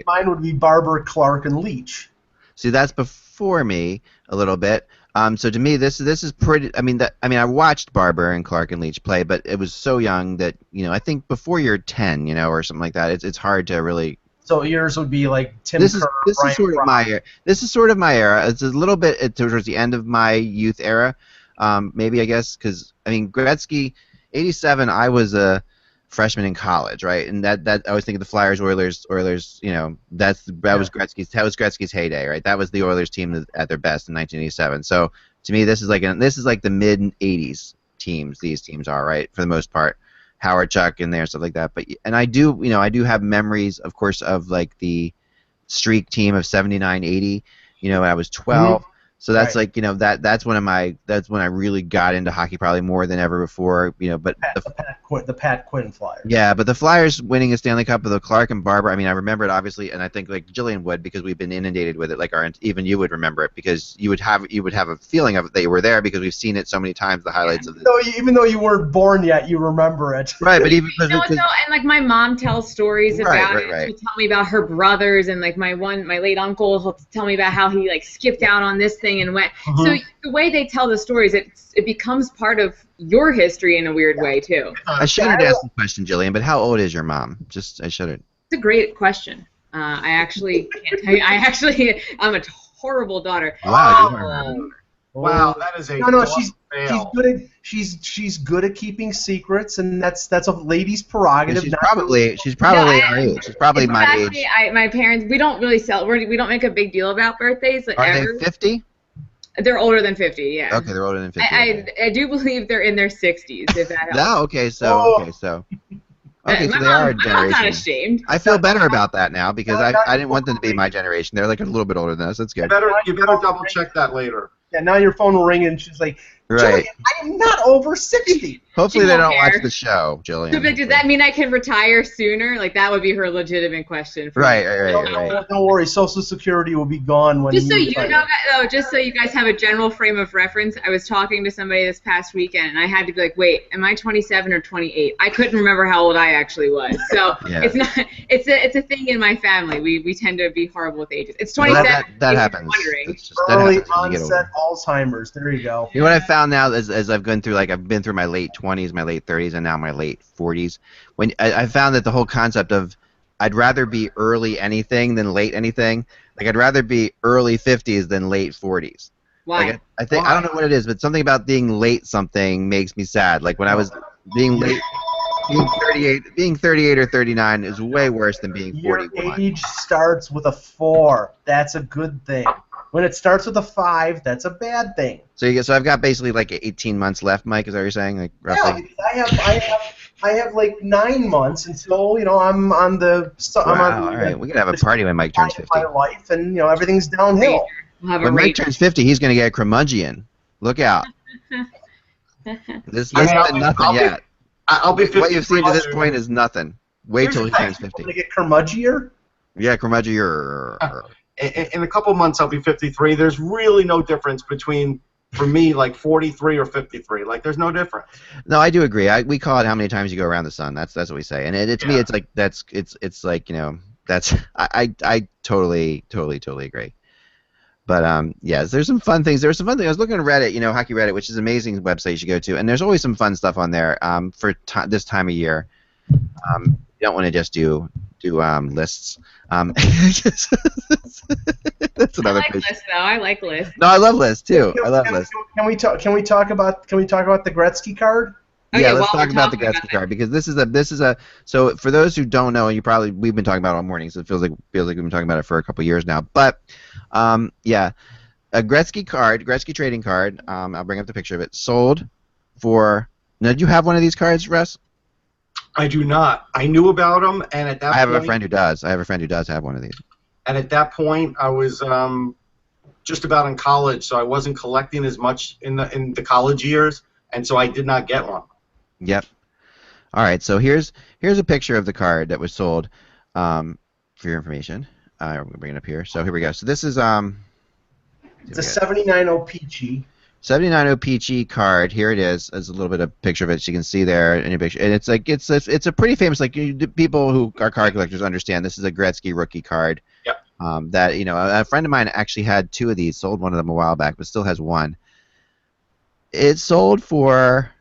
Mine would be Barber, Clark, and Leach. See, that's before me a little bit. So to me, this is pretty. I watched Barber and Clark and Leach play, but it was so young that I think before you're 10, or something like that, it's hard to really. So yours would be like Tim This Kerr, is sort of my era. This is sort of my era. It's a little bit towards the end of my youth era, maybe I guess, because Gretzky, '87. I was a freshman in college, right? And that I was thinking the Flyers, Oilers. That was Gretzky's heyday, right? That was the Oilers team at their best in 1987. So to me, this is like the mid '80s teams. These teams are, right, for the most part. Howard, Chuck in there, stuff like that. And I do have memories, of course, of like the streak team of '79, '80. I was 12. Mm-hmm. So that's right. That's when I really got into hockey probably more than ever before. But the Pat Quinn Flyers. Yeah, but the Flyers winning a Stanley Cup with the Clark and Barber. I remember it obviously, and I think like Jillian would, because we've been inundated with it. Like even you would remember it, because you would have a feeling of it that you were there, because we've seen it so many times. The highlights of it. Even though you weren't born yet, you remember it. Right, but even and like my mom tells stories about it. Right. She'll tell me about her brothers, and like my late uncle, he'll tell me about how he like skipped out on this thing and went. Mm-hmm. So the way they tell the stories, it becomes part of your history in a weird way too. I shuddered to ask the question, Jillian, but how old is your mom? I shuddered. It's a great question. I actually can't tell you. I'm a horrible daughter. Wow. Wow, that is a no. She's good at keeping secrets, and that's a lady's prerogative. She's probably our age. She's probably my age. My parents, we don't really we don't make a big deal about birthdays. Are they 50? They're older than 50, yeah. Okay, they're older than 50. I do believe they're in their 60s, if that helps. No, okay, so so they are a generation. I'm not ashamed. I feel better about that now, because I didn't want them to be my generation. They're like a little bit older than us. That's good. You better double check that later. Yeah, now your phone will ring and she's like, right. I am not over 60. Hopefully they don't watch the show, Jillian. So, but does that mean I can retire sooner? Like, that would be her legitimate question. Right. Don't worry, Social Security will be gone when just so you guys have a general frame of reference, I was talking to somebody this past weekend, and I had to be like, wait, am I 27 or 28? I couldn't remember how old I actually was. So it's not. It's a thing in my family. We tend to be horrible with ages. It's 27. That happens. Early onset Alzheimer's. There you go. You know what I found now as I've gone through, I've been through my late 20s, my late 30s, and now my late 40s. When I found that the whole concept of I'd rather be early anything than late anything. Like, I'd rather be early 50s than late 40s. Why? I think I don't know what it is, but something about being late something makes me sad. Like, when I was being late, being 38 or 39 is way worse than being 41. Your age starts with a 4. That's a good thing. When it starts with a 5, that's a bad thing. So I've got basically like 18 months left, Mike. Is that what you're saying? Like, roughly? Yeah, I have like 9 months until I'm on the. Wow, all right, we can have a party when Mike turns 50. My life, and everything's downhill. When Mike turns 50, he's going to get a curmudgeon. Look out. This has been nothing yet. I'll be 50. What you've seen to this point is nothing. Wait till he turns 50. Going to get curmudgeon? Yeah, curmudgeon. In a couple months, I'll be 53. There's really no difference between, for me, like 43 or 53. Like, there's no difference. No, I do agree. We call it how many times you go around the sun. That's what we say. And to me, it's like it's like that's I totally agree. But there's some fun things. There's some fun things. I was looking at Reddit, Hockey Reddit, which is an amazing website you should go to, and there's always some fun stuff on there. For this time of year, you don't want to just do lists. That's another. I like lists, though. I like lists. No, I love lists too. I love lists. Can we talk about the Gretzky card? Okay, yeah, let's talk about the Gretzky card, because this is a. So for those who don't know, and we've been talking about it all morning, so it feels like we've been talking about it for a couple years now. But a Gretzky trading card. I'll bring up the picture of it. Sold for. Now, do you have one of these cards, Russ? I do not. I knew about them, and at that point... I have a friend who does. Have one of these. And at that point, I was just about in college, so I wasn't collecting as much in the college years, and so I did not get one. Yep. All right, so here's a picture of the card that was sold for your information. I'm going to bring it up here. So here we go. So this is... it's a 79 OPG. 79 OPG card. Here it is. There's a little bit of picture of it, so you can see there in a picture. And it's like it's a pretty famous. Like, people who are card collectors understand this is a Gretzky rookie card. Yep. That a friend of mine actually had 2 of these, sold one of them a while back, but still has one. It sold for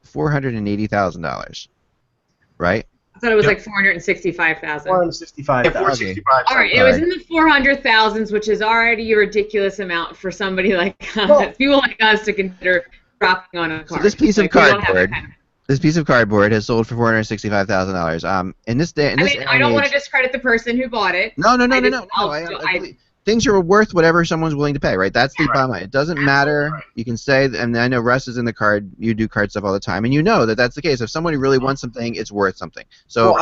$480,000, right? I thought it was like 465,000. 465,000. 465. All right, it was in the 400,000s, which is already a ridiculous amount for somebody like people like us to consider dropping on a card. So this piece of cardboard, this piece of cardboard has sold for $465,000. In this day, I don't want to discredit the person who bought it. No. Things are worth whatever someone's willing to pay, right? That's the bottom line. It doesn't matter. Right. You can say, and I know Russ is in the card. You do card stuff all the time, and you know that that's the case. If somebody really wants something, it's worth something. So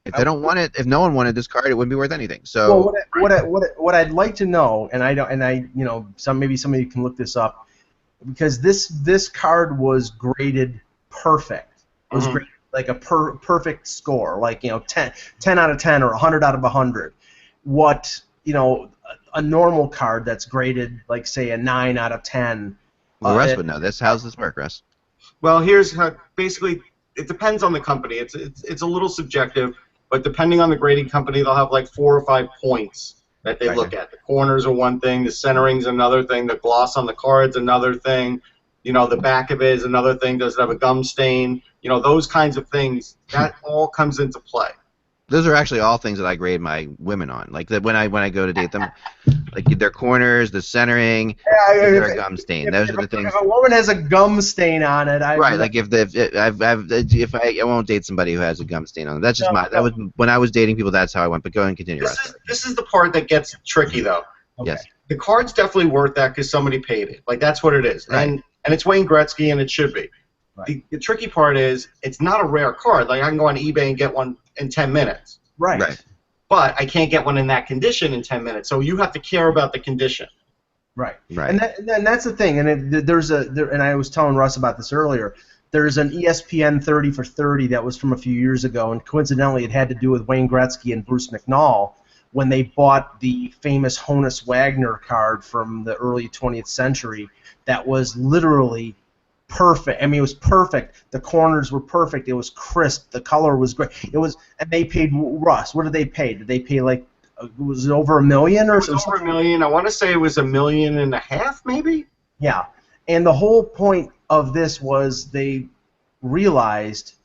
if they don't want it, if no one wanted this card, it wouldn't be worth anything. So what I'd like to know, maybe somebody can look this up, because this card was graded perfect. It was graded like a perfect score, like 10 out of 10 or 100 out of 100. What a normal card that's graded, like, say, a 9 out of 10. Well, Russ would know this. How's this work, Russ? Well, here's how, basically, it depends on the company. It's a little subjective, but depending on the grading company, they'll have like 4 or 5 points that they look at. The corners are one thing, the centering's another thing, the gloss on the card's another thing, the back of it is another thing. Does it have a gum stain? Those kinds of things, that all comes into play. Those are actually all things that I grade my women on. Like when I go to date them, like their corners, the centering, their gum stain. Those are the things. If a woman has a gum stain on it, right? Like if I won't date somebody who has a gum stain on it. That's just that was when I was dating people. That's how I went. But go and continue. This is the part that gets tricky, though. Okay. Yes. The card's definitely worth that because somebody paid it. Like that's what it is. Right. And it's Wayne Gretzky, and it should be. Right. The tricky part is it's not a rare card. Like I can go on eBay and get one in 10 minutes. Right. But I can't get one in that condition in 10 minutes. So you have to care about the condition. Right. And that's the thing. And and I was telling Russ about this earlier. There's an ESPN 30 for 30 that was from a few years ago, and coincidentally it had to do with Wayne Gretzky and Bruce McNall when they bought the famous Honus Wagner card from the early 20th century that was literally perfect. I mean, it was perfect. The corners were perfect. It was crisp. The color was great. And they paid Russ. What did they pay? Did they pay like? Was it over $1 million or something? Over $1 million. I want to say it was $1.5 million, maybe. Yeah, and the whole point of this was they realized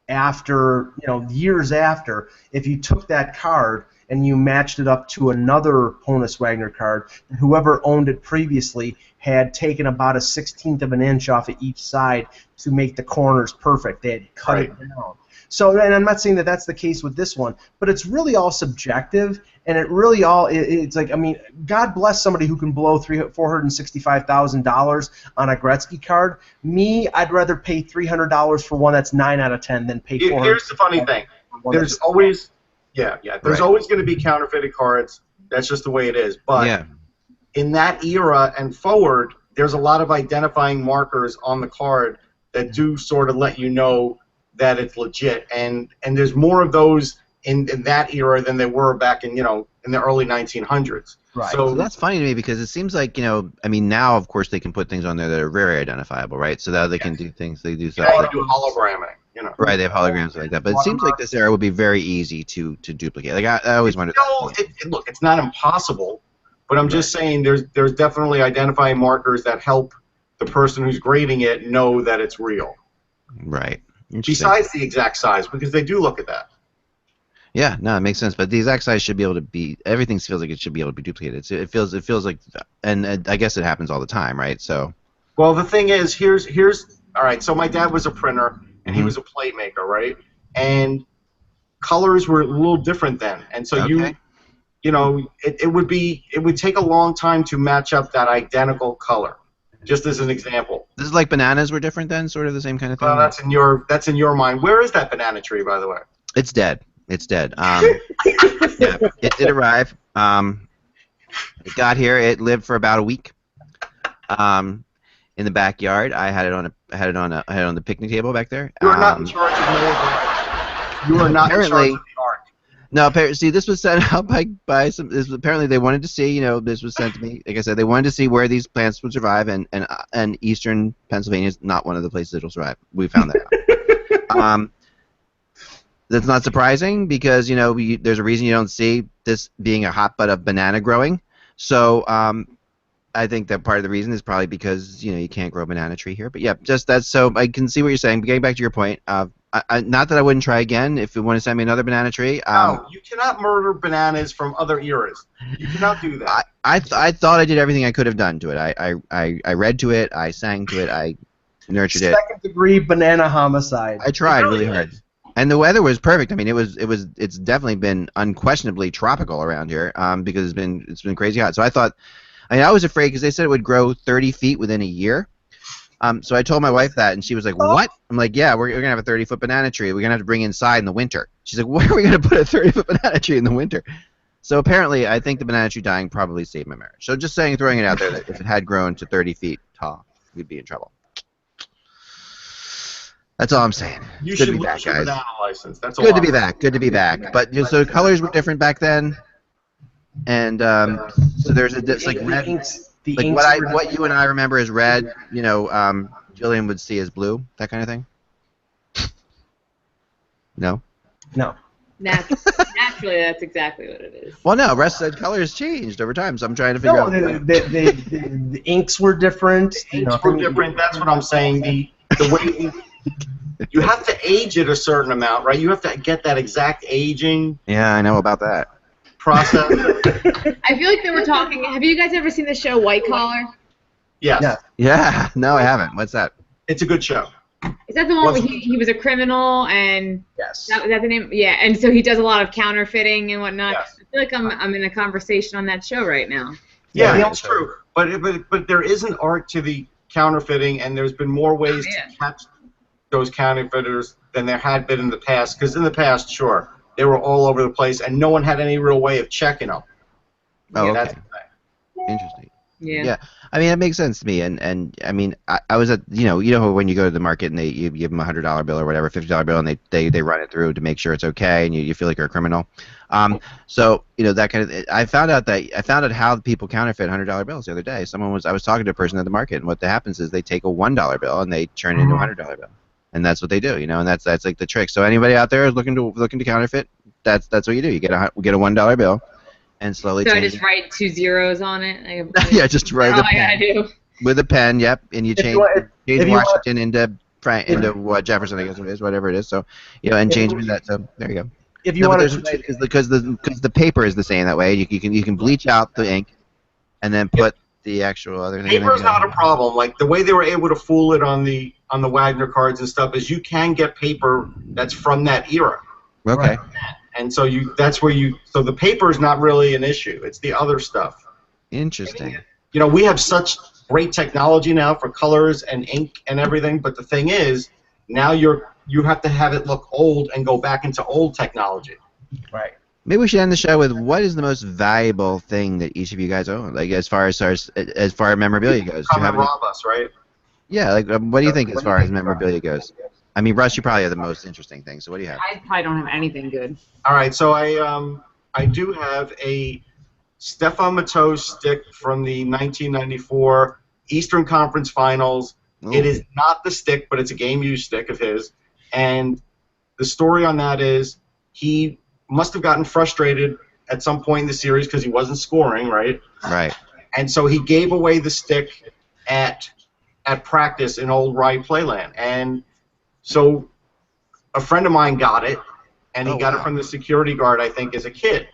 after years after, if you took that card and you matched it up to another Honus Wagner card, whoever owned it previously had taken about a 1/16 of an inch off of each side to make the corners perfect. They had cut it down. So, and I'm not saying that that's the case with this one, but it's really all subjective, and it's like, I mean, God bless somebody who can blow $465,000 on a Gretzky card. Me, I'd rather pay $300 for one that's 9 out of 10 than pay $400. Here's the funny thing. There's always... There's always going to be counterfeited cards. That's just the way it is. But in that era and forward, there's a lot of identifying markers on the card that do sort of let you know that it's legit. And there's more of those in that era than there were back in the early 1900s. Right. So that's funny to me because it seems like I mean, now of course they can put things on there that are very identifiable, right? So now they can do things. They do stuff. They do hologramming. Right, they have holograms like that, but it seems like this era would be very easy to duplicate. Like I always wondered. Look, it's not impossible, but I'm just saying there's definitely identifying markers that help the person who's grading it know that it's real. Right. Besides the exact size, because they do look at that. Yeah, no, it makes sense. But the exact size should be able to be. Everything feels like it should be able to be duplicated. It feels like, and I guess it happens all the time, right? So. Well, the thing is, here's all right. So my dad was a printer. And he was a plate maker, right? And colors were a little different then. And so it would take a long time to match up that identical color. Just as an example. This is like bananas were different then, sort of the same kind of thing. Well, that's in your mind. Where is that banana tree, by the way? It's dead. It's dead. It did arrive. It got here. It lived for about a week. In the backyard, I had it on the picnic table back there. You are not in charge of mold. You are not in charge of the art. No, see, this was sent out by some. Apparently, they wanted to see. This was sent to me. Like I said, they wanted to see where these plants would survive, and eastern Pennsylvania is not one of the places it'll survive. We found that out. That's not surprising because there's a reason you don't see this being a hotbed of banana growing. So I think that part of the reason is probably because you can't grow a banana tree here. But yeah, just that's so I can see what you're saying. But getting back to your point, not that I wouldn't try again if you want to send me another banana tree. No, you cannot murder bananas from other eras. You cannot do that. I thought I did everything I could have done to it. I read to it. I sang to it. I nurtured it. Second-degree banana homicide. I tried really hard. And the weather was perfect. I mean, it's definitely been unquestionably tropical around here because it's been crazy hot. So I was afraid because they said it would grow 30 feet within a year. So I told my wife that, and she was like, "What?" I'm like, "Yeah, we're gonna have a 30-foot banana tree. We're gonna have to bring it inside in the winter." She's like, "Where are we gonna put a 30-foot banana tree in the winter?" So apparently, I think the banana tree dying probably saved my marriage. So just throwing it out there that if it had grown to 30 feet tall, we'd be in trouble. That's all I'm saying. You Good should to be back, lose your guys. banana license. That's Good to be back. Good to be back. But so colors were different back then, and so there's like red. Like what you and I remember as red, Jillian would see as blue, that kind of thing. No. No. Naturally, that's exactly what it is. Well, no, rest said colors changed over time, so I'm trying to figure out. The inks were different. The inks were different. That's what I'm saying. The way you have to age it a certain amount, right? You have to get that exact aging. Yeah, I know about that. Process. I feel like they were talking. Have you guys ever seen the show White Collar? Yes. Yeah. No, I haven't. What's that? It's a good show. Is that the one where he was a criminal and yes. Is that the name? Yeah, and so he does a lot of counterfeiting and whatnot. Yes. I feel like I'm in a conversation on that show right now. Yeah, that's true. But there is an art to the counterfeiting, and there's been more ways to catch those counterfeiters than there had been in the past. Because in the past, sure, they were all over the place, and no one had any real way of checking them. Oh, yeah, okay. Interesting. Yeah. I mean, it makes sense to me, and I mean, I was at when you go to the market and you give them a $100 bill or whatever, $50 bill, and they run it through to make sure it's okay, and you feel like you're a criminal. So that kind of I found out how people counterfeit $100 bills the other day. I was talking to a person at the market, and what happens is they take a $1 bill and they turn it into a $100 bill, and that's what they do, and that's like the trick. So anybody out there is looking to counterfeit, that's what you do. You get a $1 bill. And slowly change. So I just write 2 zeros on it. Yeah, just write all I gotta do. With a pen. Yep, and you change Washington into what Jefferson, I guess it is, whatever it is. So and change that. So there you go. If you want to, because the paper is the same that way. You can bleach out the ink, and then put the actual other thing. Paper's not a problem. Like the way they were able to fool it on the Wagner cards and stuff is you can get paper that's from that era. Okay. Right? And so so the paper is not really an issue. It's the other stuff. Interesting. We have such great technology now for colors and ink and everything, but the thing is, now you have to have it look old and go back into old technology. Right. Maybe we should end the show with what is the most valuable thing that each of you guys own, like as far as memorabilia goes. Come and rob us, right? Yeah, like what do you think as far as memorabilia goes? I mean, Russ, you probably have the most interesting thing. So what do you have? I probably don't have anything good. All right, so I do have a Stefan Matteau stick from the 1994 Eastern Conference Finals. Ooh. It is not the stick, but it's a game-used stick of his. And the story on that is he must have gotten frustrated at some point in the series because he wasn't scoring, right? Right. And so he gave away the stick at practice in old Rye Playland. And so a friend of mine got it, and he got it from the security guard, I think, as a kid.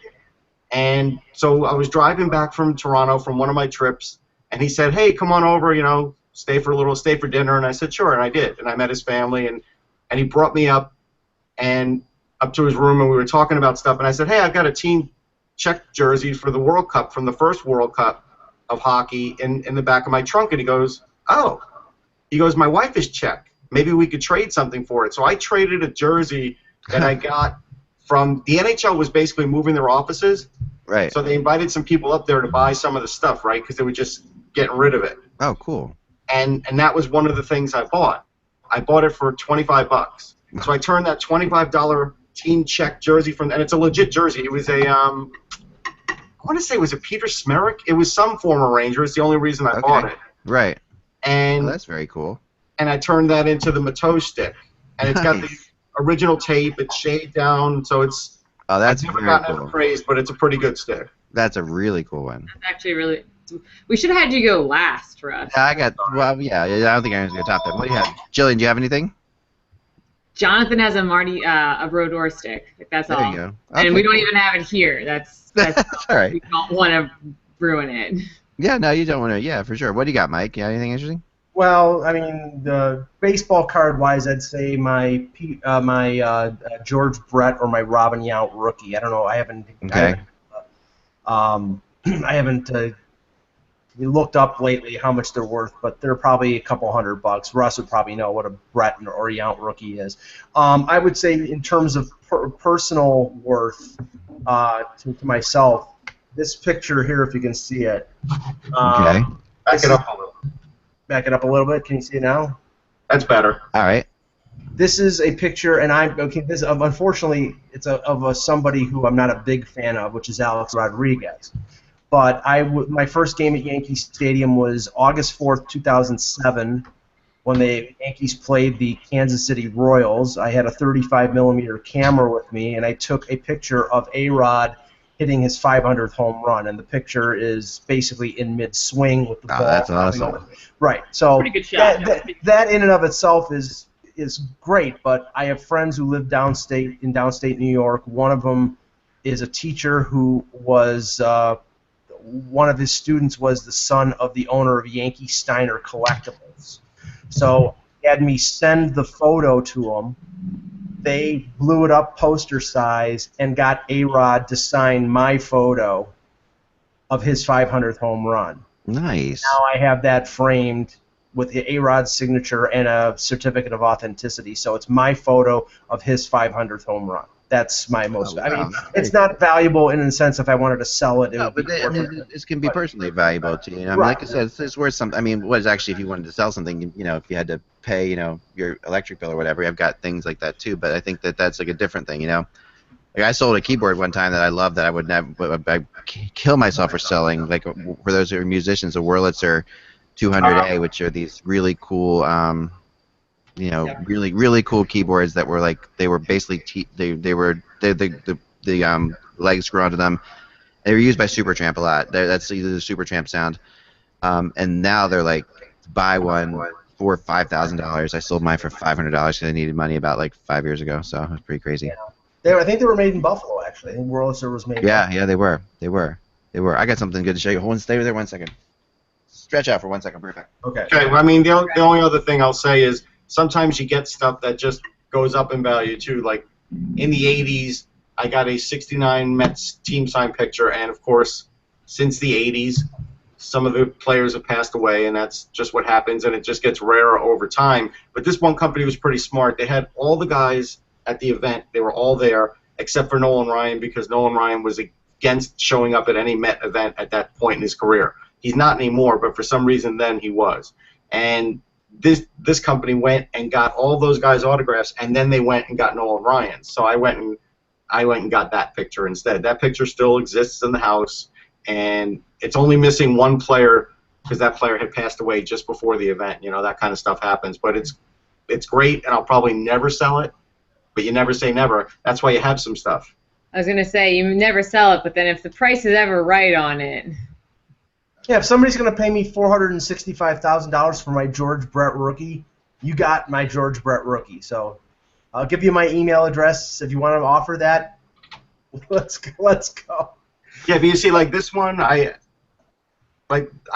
And so I was driving back from Toronto from one of my trips, and he said, "Hey, come on over, stay for dinner." And I said, "Sure," and I did. And I met his family, and he brought me up to his room, and we were talking about stuff. And I said, "Hey, I've got a team Czech jersey for the World Cup, from the first World Cup of hockey in the back of my trunk." And he goes, "Oh." He goes, "My wife is Czech. Maybe we could trade something for it." So I traded a jersey that I got from the NHL was basically moving their offices. Right. So they invited some people up there to buy some of the stuff, right? Because they were just getting rid of it. Oh, cool. And that was one of the things I bought. I bought it for $25. So I turned that $25 Team Czech jersey and it's a legit jersey. It was I want to say it was a Peter Smerik. It was some former Ranger. It's the only reason I bought it. Right. And that's very cool. And I turned that into the Matteau stick. And it's got original tape. It's shaved down, so it's. Oh, that's I've never very gotten cool. it praised, but it's a pretty good stick. That's a really cool one. That's actually really. We should have had you go last, Russ. Yeah, I got. Well, yeah. I don't think anyone's gonna top that. What do you have, Jillian? Do you have anything? Jonathan has a Rodor stick. That's There all. you go. And Okay, we don't cool. even have it here. That's all right. we don't want to ruin it. Yeah, no, you don't want to. Yeah, for sure. What do you got, Mike? You got anything interesting? Well, I mean, the baseball card-wise, I'd say my George Brett or my Robin Yount rookie. I don't know. I haven't. Okay. I haven't looked up lately how much they're worth, but they're probably a couple $100. Russ would probably know what a Brett or Yount rookie is. I would say in terms of personal worth to myself, this picture here, if you can see it. Okay. Back it up a little. Back it up a little bit. Can you see it now? That's better. All right. This is a picture, and this unfortunately it's of somebody who I'm not a big fan of, which is Alex Rodriguez. But my first game at Yankee Stadium was August 4th, 2007, when the Yankees played the Kansas City Royals. I had a 35mm camera with me, and I took a picture of A-Rod hitting his 500th home run, and the picture is basically in mid-swing with the ball. That's awesome. Right. So Pretty good shot. that in and of itself is great, but I have friends who live downstate New York. One of them is a teacher who was one of his students was the son of the owner of Yankee Steiner Collectibles. So he had me send the photo to him. They blew it up poster size and got A-Rod to sign my photo of his 500th home run. Nice. Now I have that framed with A-Rod's signature and a certificate of authenticity. So it's my photo of his 500th home run. That's my most. I mean, it's not valuable in the sense if I wanted to sell it. No, but it can be personally valuable to you. I mean, Right. like I said, it's worth something. I mean, what is actually if you wanted to sell something, if you had to pay, your electric bill or whatever, I've got things like that too. But I think that's like a different thing, Like I sold a keyboard one time that I loved that I would never, I'd kill myself for selling. Like for those who are musicians, the Wurlitzer 200A, which are these really cool. Really cool keyboards that were like they were basically the legs grew onto them. They were used by Supertramp a lot. That's either the Supertramp sound, and now they're like buy one for $5,000. I sold mine for $500 because I needed money about like 5 years ago. So it was pretty crazy. Yeah. I think they were made in Buffalo actually. I think Wurlitzer was made. Yeah, they were. I got something good to show you. Stay there 1 second. Stretch out for 1 second. Perfect. Okay. Okay. Well, I mean, the only other thing I'll say is. Sometimes you get stuff that just goes up in value too. Like in the 80s, I got a '69 Mets team sign picture, and of course, since the 80s, some of the players have passed away, and that's just what happens, and it just gets rarer over time. But this one company was pretty smart. They had all the guys at the event. They were all there, except for Nolan Ryan, because Nolan Ryan was against showing up at any Met event at that point in his career. He's not anymore, but for some reason then he was. And this company went and got all those guys' autographs, and then they went and got Nolan Ryan. So I went and got that picture instead. That picture still exists in the house, and it's only missing one player because that player had passed away just before the event. That kind of stuff happens. But it's great, and I'll probably never sell it. But you never say never. That's why you have some stuff. I was gonna say you never sell it, but then if the price is ever right on it. Yeah, if somebody's going to pay me $465,000 for my George Brett rookie, you got my George Brett rookie. So I'll give you my email address if you want to offer that. Let's go. Yeah, but you see, like this one, I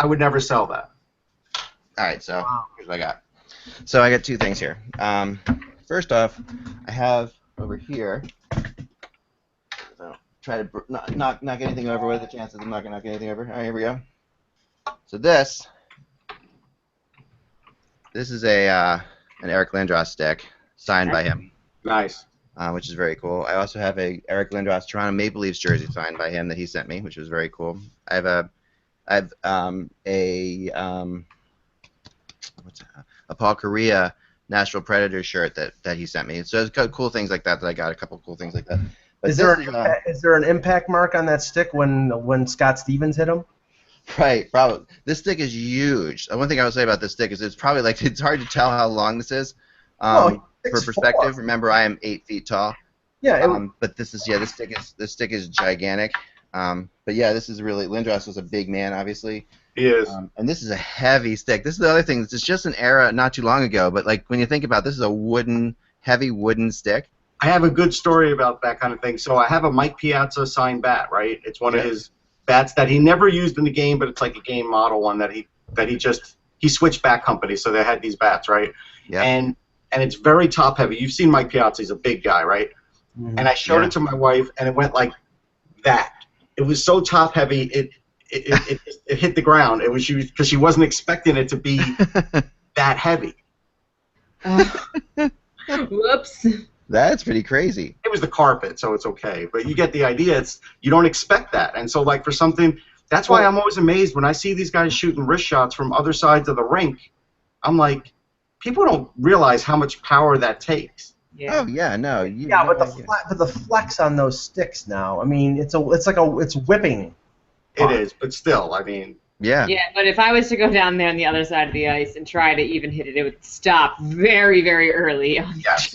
would never sell that. All right, so here's what I got. So I got two things here. First off, I have over here. So try to not knock anything over. What are the chances I'm not gonna knock anything over? All right, here we go. So this is an Eric Lindros stick signed by him. Nice. Which is very cool. I also have a Eric Lindros Toronto Maple Leafs jersey signed by him that he sent me, which was very cool. I have a Paul Correa Nashville Predators shirt that he sent me. So it's got cool things like that I got. A couple cool things like that. But is there an impact mark on that stick when Scott Stevens hit him? Right, probably. This stick is huge. One thing I would say about this stick is it's probably it's hard to tell how long this is. for perspective, remember I am 8 feet tall. Yeah. But this stick is gigantic. But yeah, this is really, Lindros was a big man, obviously. He is. And this is a heavy stick. This is the other thing. It's just an era not too long ago, but like when you think about it, this is a heavy wooden stick. I have a good story about that kind of thing. So I have a Mike Piazza signed bat, right? It's one of his bats that he never used in the game, but it's like a game model one that he switched bat companies, so they had these bats, right? Yeah. And it's very top heavy. You've seen Mike Piazza; he's a big guy, right? Mm-hmm. And I showed it to my wife, and it went like that. It was so top heavy, it hit the ground. It was because she wasn't expecting it to be that heavy. Whoops. That's pretty crazy. It was the carpet, so it's okay. But you get the idea. You don't expect that. And so, like, for something, that's why I'm always amazed when I see these guys shooting wrist shots from other sides of the rink. I'm like, people don't realize how much power that takes. Yeah. Oh yeah, no. But the flex on those sticks now. I mean, it's whipping. It is, but still, I mean. Yeah. Yeah, but if I was to go down there on the other side of the ice and try to even hit it, it would stop very, very early. Yes.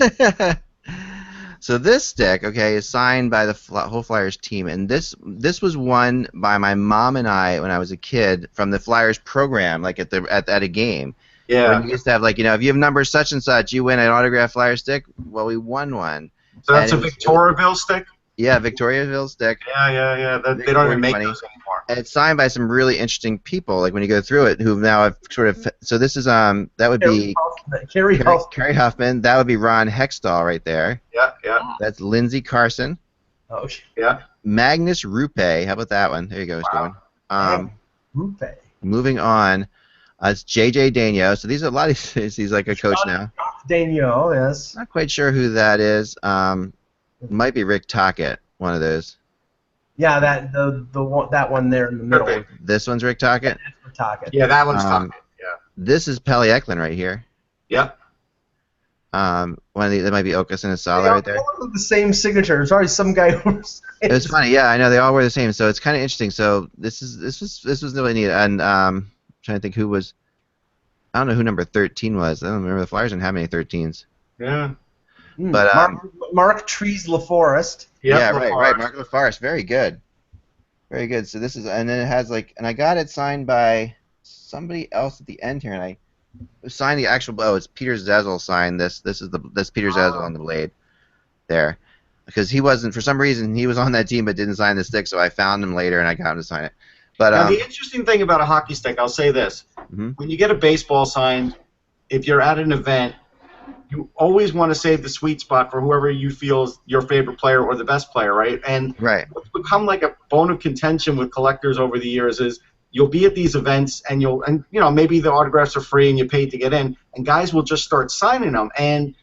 So this stick, okay, is signed by the whole Flyers team, and this was won by my mom and I when I was a kid from the Flyers program, like at a game. Yeah. When we used to have, like, you know, if you have number such and such, you win an autographed Flyer stick. Well, we won one. So that's a Victoriaville stick? Yeah, Victoriaville stick. Yeah. They don't even make those anymore. And it's signed by some really interesting people, like when you go through it, who now have sort of. So this is that would be Kerry Huffman. That would be Ron Hextall right there. Yeah. That's Lindsey Carson. Oh. Yeah. Magnus Rupe. How about that one? There you go, Mr. Rupe. Moving on. It's J.J. Daigneault. So these are a lot of he's like a coach now. Daigneault, yes. Not quite sure who that is. Might be Rick Tocchet, one of those. Yeah, that one there in the middle. Perfect. This one's Rick Tocchet? That's Tocchet. Yeah, that one's Tocchet. Yeah. This is Pelle Eklund right here. Yep. That might be Okas and Asala right there. They all have the same signature. There's always some guy who's. It was funny, yeah. I know they all wear the same, so it's kind of interesting. So this was really neat, and I'm trying to think who was. I don't know who number 13 was. I don't remember. The Flyers didn't have any 13s. Yeah. But Mark Trees LaForest. Yep, yeah, right. Mark LaForest, very good. Very good. So this is, and then it has like, and I got it signed by somebody else at the end here, and I signed the actual. Oh, it's Peter Zezel signed this. This is Peter Zezel on the blade, there, because he wasn't, for some reason he was on that team but didn't sign the stick, so I found him later and I got him to sign it. But now the interesting thing about a hockey stick, I'll say this: when you get a baseball signed, if you're at an event, you always want to save the sweet spot for whoever you feel is your favorite player or the best player, right? And what's become like a bone of contention with collectors over the years is you'll be at these events and maybe the autographs are free and you paid to get in, and guys will just start signing them, and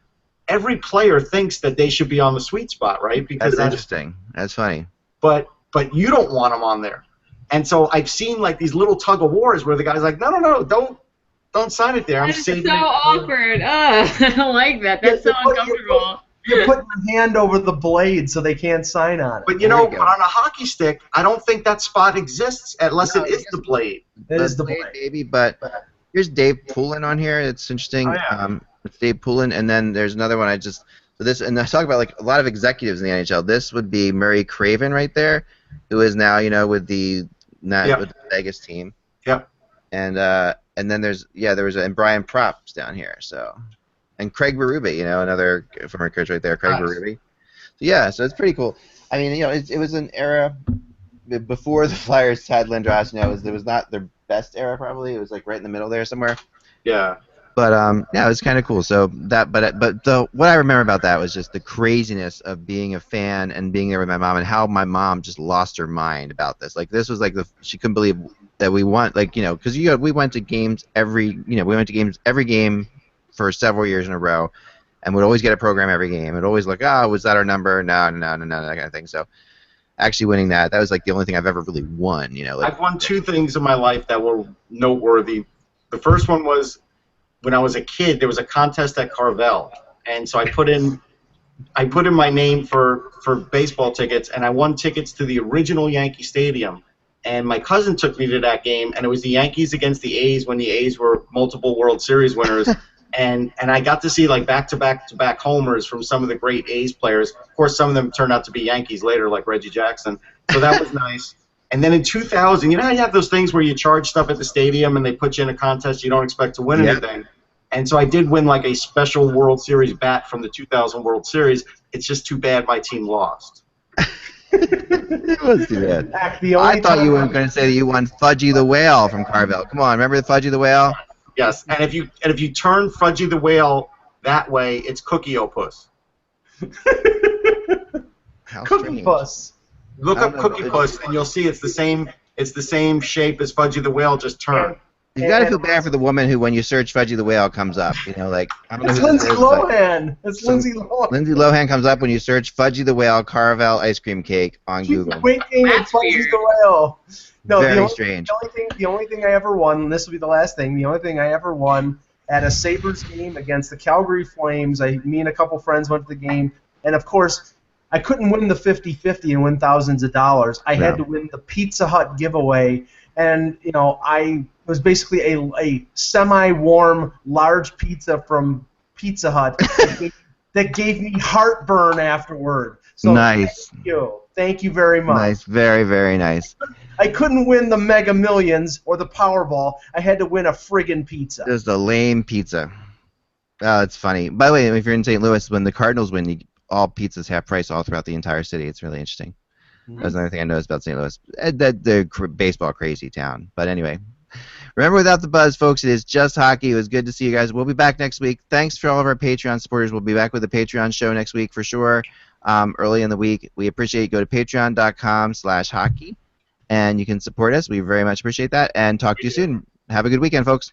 every player thinks that they should be on the sweet spot, right? Because that's interesting. That's funny. But you don't want them on there, and so I've seen like these little tug of wars where the guy's like, no, don't sign it there. I'm saving it. That's so awkward. I don't like that. That's so uncomfortable. You're putting your hand over the blade so they can't sign on it. But on a hockey stick, I don't think that spot exists unless it is the blade. It is the blade, baby. But here's Dave Poulin on here. It's interesting. Oh, yeah. It's Dave Poulin, and then there's another one. And I talk about like a lot of executives in the NHL. This would be Murray Craven right there, who is now with the Vegas team. Yep. And then there was and Brian Propp's down here, and Craig Berube, another former coach right there, Craig Berube. So it's pretty cool. I mean, it was an era before the Flyers had Lindros. It was not their best era probably. It was like right in the middle there somewhere. Yeah. But it was kind of cool. So what I remember about that was just the craziness of being a fan and being there with my mom, and how my mom just lost her mind about this. Like this was like she couldn't believe that we won, because we went to games every game for several years in a row, and would always get a program every game. It'd always like, was that our number? No, that kind of thing. So actually winning that was like the only thing I've ever really won. I've won two things in my life that were noteworthy. The first one was when I was a kid. There was a contest at Carvel, and so I put in my name for baseball tickets, and I won tickets to the original Yankee Stadium. And my cousin took me to that game, and it was the Yankees against the A's when the A's were multiple World Series winners. and I got to see like back-to-back homers from some of the great A's players. Of course, some of them turned out to be Yankees later, like Reggie Jackson. So that was nice. And then in 2000, you know how you have those things where you charge stuff at the stadium and they put you in a contest you don't expect to win anything? And so I did win like a special World Series bat from the 2000 World Series. It's just too bad my team lost. It was too bad. I thought you weren't going to say that you won Fudgy the Whale from Carvel. Come on, remember the Fudgy the Whale? Yes, and if you turn Fudgy the Whale that way, it's Cookie Opus. Cookie Puss. Look up Cookie Puss, and you'll see it's the same shape as Fudgy the Whale, just turned. You got to feel bad for the woman who, when you search Fudgy the Whale, comes up. You know, like I don't know it's who Lindsay this is, Lohan. It's Lindsay Lohan. Lindsay Lohan comes up when you search Fudgy the Whale Carvel ice cream cake on Google. Winking at Fudgy the Whale. No, Very strange. The only thing I ever won, and this will be the last thing. The only thing I ever won at a Sabres game against the Calgary Flames. Me and a couple friends went to the game, and of course, I couldn't win the 50-50 and win thousands of dollars. I had to win the Pizza Hut giveaway, and you know, I was basically a semi-warm large pizza from Pizza Hut that gave me heartburn afterward. So nice. Thank you very much. Nice, very, very nice. I couldn't win the Mega Millions or the Powerball. I had to win a friggin' pizza. Just a lame pizza. Oh, it's funny. By the way, if you're in St. Louis, when the Cardinals win, all pizzas have price all throughout the entire city. It's really interesting. Mm-hmm. That's another thing I noticed about St. Louis. They're baseball crazy town. But anyway, remember, without the buzz, folks, it is just hockey. It was good to see you guys. We'll be back next week. Thanks for all of our Patreon supporters. We'll be back with a Patreon show next week for sure, early in the week. We appreciate you. Go to patreon.com/hockey, and you can support us. We very much appreciate that. And talk to you soon. Have a good weekend, folks.